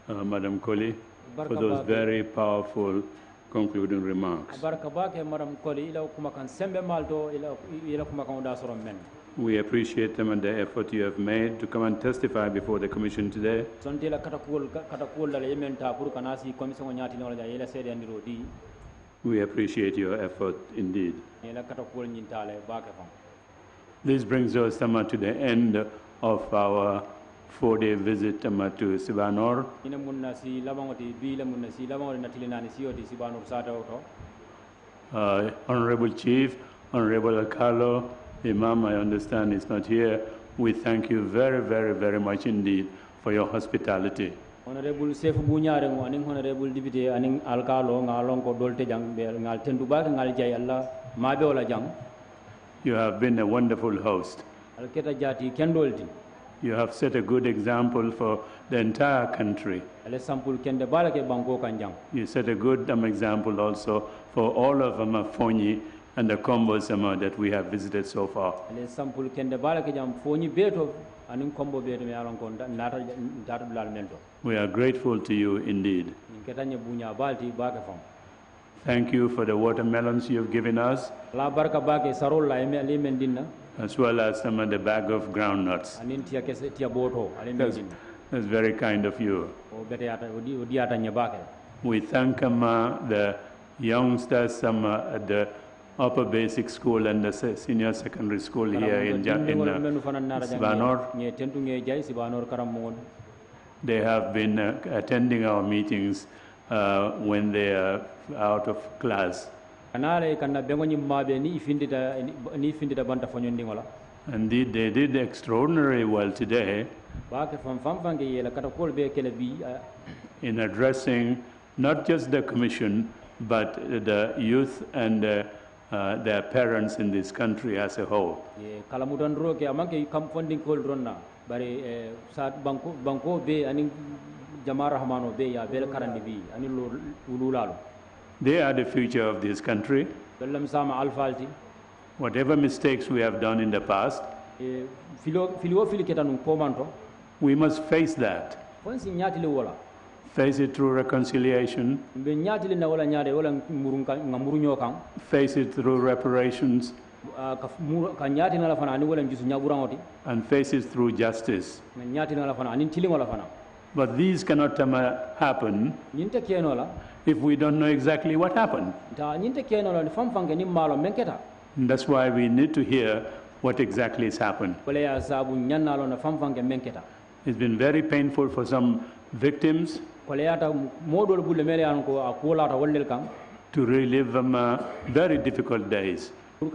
[SPEAKER 1] Madam Koli, for those very powerful concluding remarks.
[SPEAKER 6] Madam Koli, ila kuma kan sembe malto ila kuma kan uda soron men.
[SPEAKER 1] We appreciate them and the effort you have made to come and testify before the Commission today. We appreciate your effort indeed. This brings us to the end of our 4-day visit to Sibanor. Honorable Chief, Honorable Alcalo, Imam, I understand is not here. We thank you very, very, very much indeed for your hospitality.
[SPEAKER 6] Honorable Sefu Bunyareng, aning Honorable Deputy, aning Alcalo, ngalong ko dolte jang, ngal tendubak, ngal jay Allah, mabe ola jang.
[SPEAKER 1] You have been a wonderful host.
[SPEAKER 6] Alketa jati kendolti.
[SPEAKER 1] You have set a good example for the entire country.
[SPEAKER 6] Ale sampul kende balake banko kanjang.
[SPEAKER 1] You set a good example also for all of Fonyi and the combos that we have visited so far.
[SPEAKER 6] Ale sampul kende balake jam Fonyi beto aning combo beto me alon kon nata dal mento.
[SPEAKER 1] We are grateful to you indeed.
[SPEAKER 6] Ketanye bunya balti bake fam.
[SPEAKER 1] Thank you for the watermelons you have given us,
[SPEAKER 6] La barka bake sarol la eme ali mendina.
[SPEAKER 1] as well as some of the bag of groundnuts.
[SPEAKER 6] Anin tia kese tia boto ali mendina.
[SPEAKER 1] That's very kind of you.
[SPEAKER 6] O bete ata odi ata nyabake.
[SPEAKER 1] We thank the youngsters at the upper basic school and the senior secondary school here in Sibanor. They have been attending our meetings when they are out of class. Indeed, they did extraordinarily well today in addressing not just the Commission, but the youth and their parents in this country as a whole. They are the future of this country. Whatever mistakes we have done in the past, we must face that. Face it through reconciliation. Face it through reparations. And face it through justice. But these cannot happen if we don't know exactly what happened. And that's why we need to hear what exactly has happened. It's been very painful for some victims to relive very difficult days, for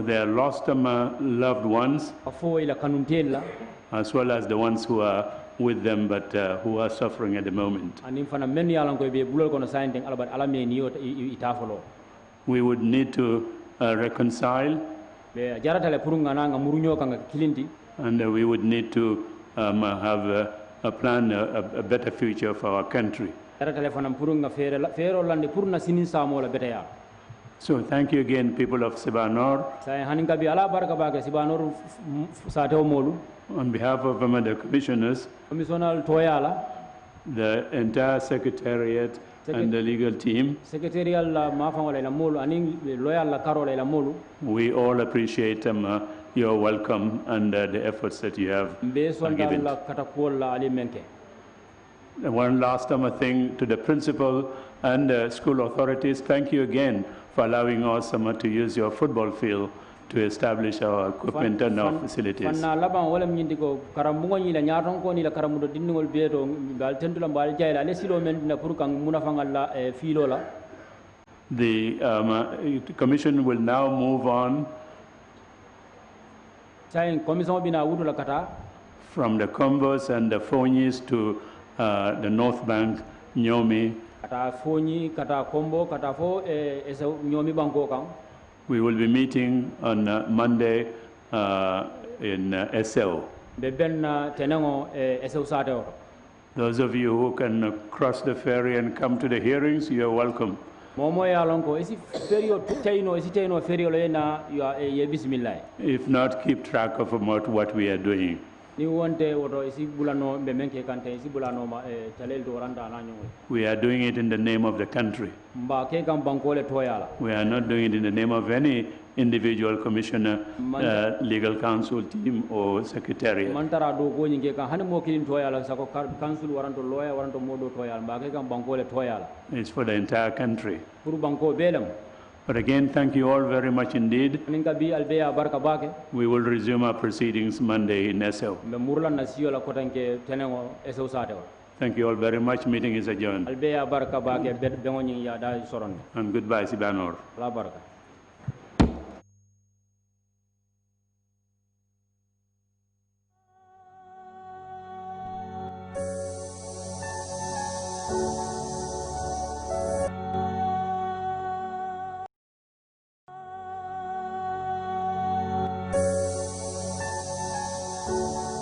[SPEAKER 1] their lost loved ones, as well as the ones who are with them but who are suffering at the moment. We would need to reconcile, and we would need to have a plan, a better future for our country. So thank you again, people of Sibanor. On behalf of the commissioners, the entire secretariat and the legal team, we all appreciate your welcome and the efforts that you have given. One last thing to the principal and school authorities, thank you again for allowing us to use your football field to establish our equipment and our facilities. The Commission will now move on from the Combos and the Fonyis to the North Bank, Nyomi. We will be meeting on Monday in SL. Those of you who can cross the ferry and come to the hearings, you are welcome.
[SPEAKER 6] momo ya lon ko isi ferio tayno isi tayno ferio le na ya bismillah.
[SPEAKER 1] If not, keep track of about what we are doing.
[SPEAKER 6] Ni wonte woto isi bulano be menke kante isi bulano ma chalel do randa na nyoy.
[SPEAKER 1] We are doing it in the name of the country.
[SPEAKER 6] Mba ke kam bankole toyala.
[SPEAKER 1] We are not doing it in the name of any individual commissioner, legal counsel team or secretariat.
[SPEAKER 6] Mantara do ko nyinge kan han mo kilin toyala sako council waranto lawyer waranto modo toyala mba ke kam bankole toyala.
[SPEAKER 1] It's for the entire country.
[SPEAKER 6] Pour banko belam.
[SPEAKER 1] But again, thank you all very much indeed.
[SPEAKER 6] Ninga bi albeya barka bake.
[SPEAKER 1] We will resume our proceedings Monday in SL.
[SPEAKER 6] Be murla na siyo la kotanke tenengo SO sate.
[SPEAKER 1] Thank you all very much. Meeting is adjourned.
[SPEAKER 6] Albeya barka bake be ngoni ya da soron.
[SPEAKER 1] And goodbye, Sibanor.
[SPEAKER 6] La barka.
[SPEAKER 9] you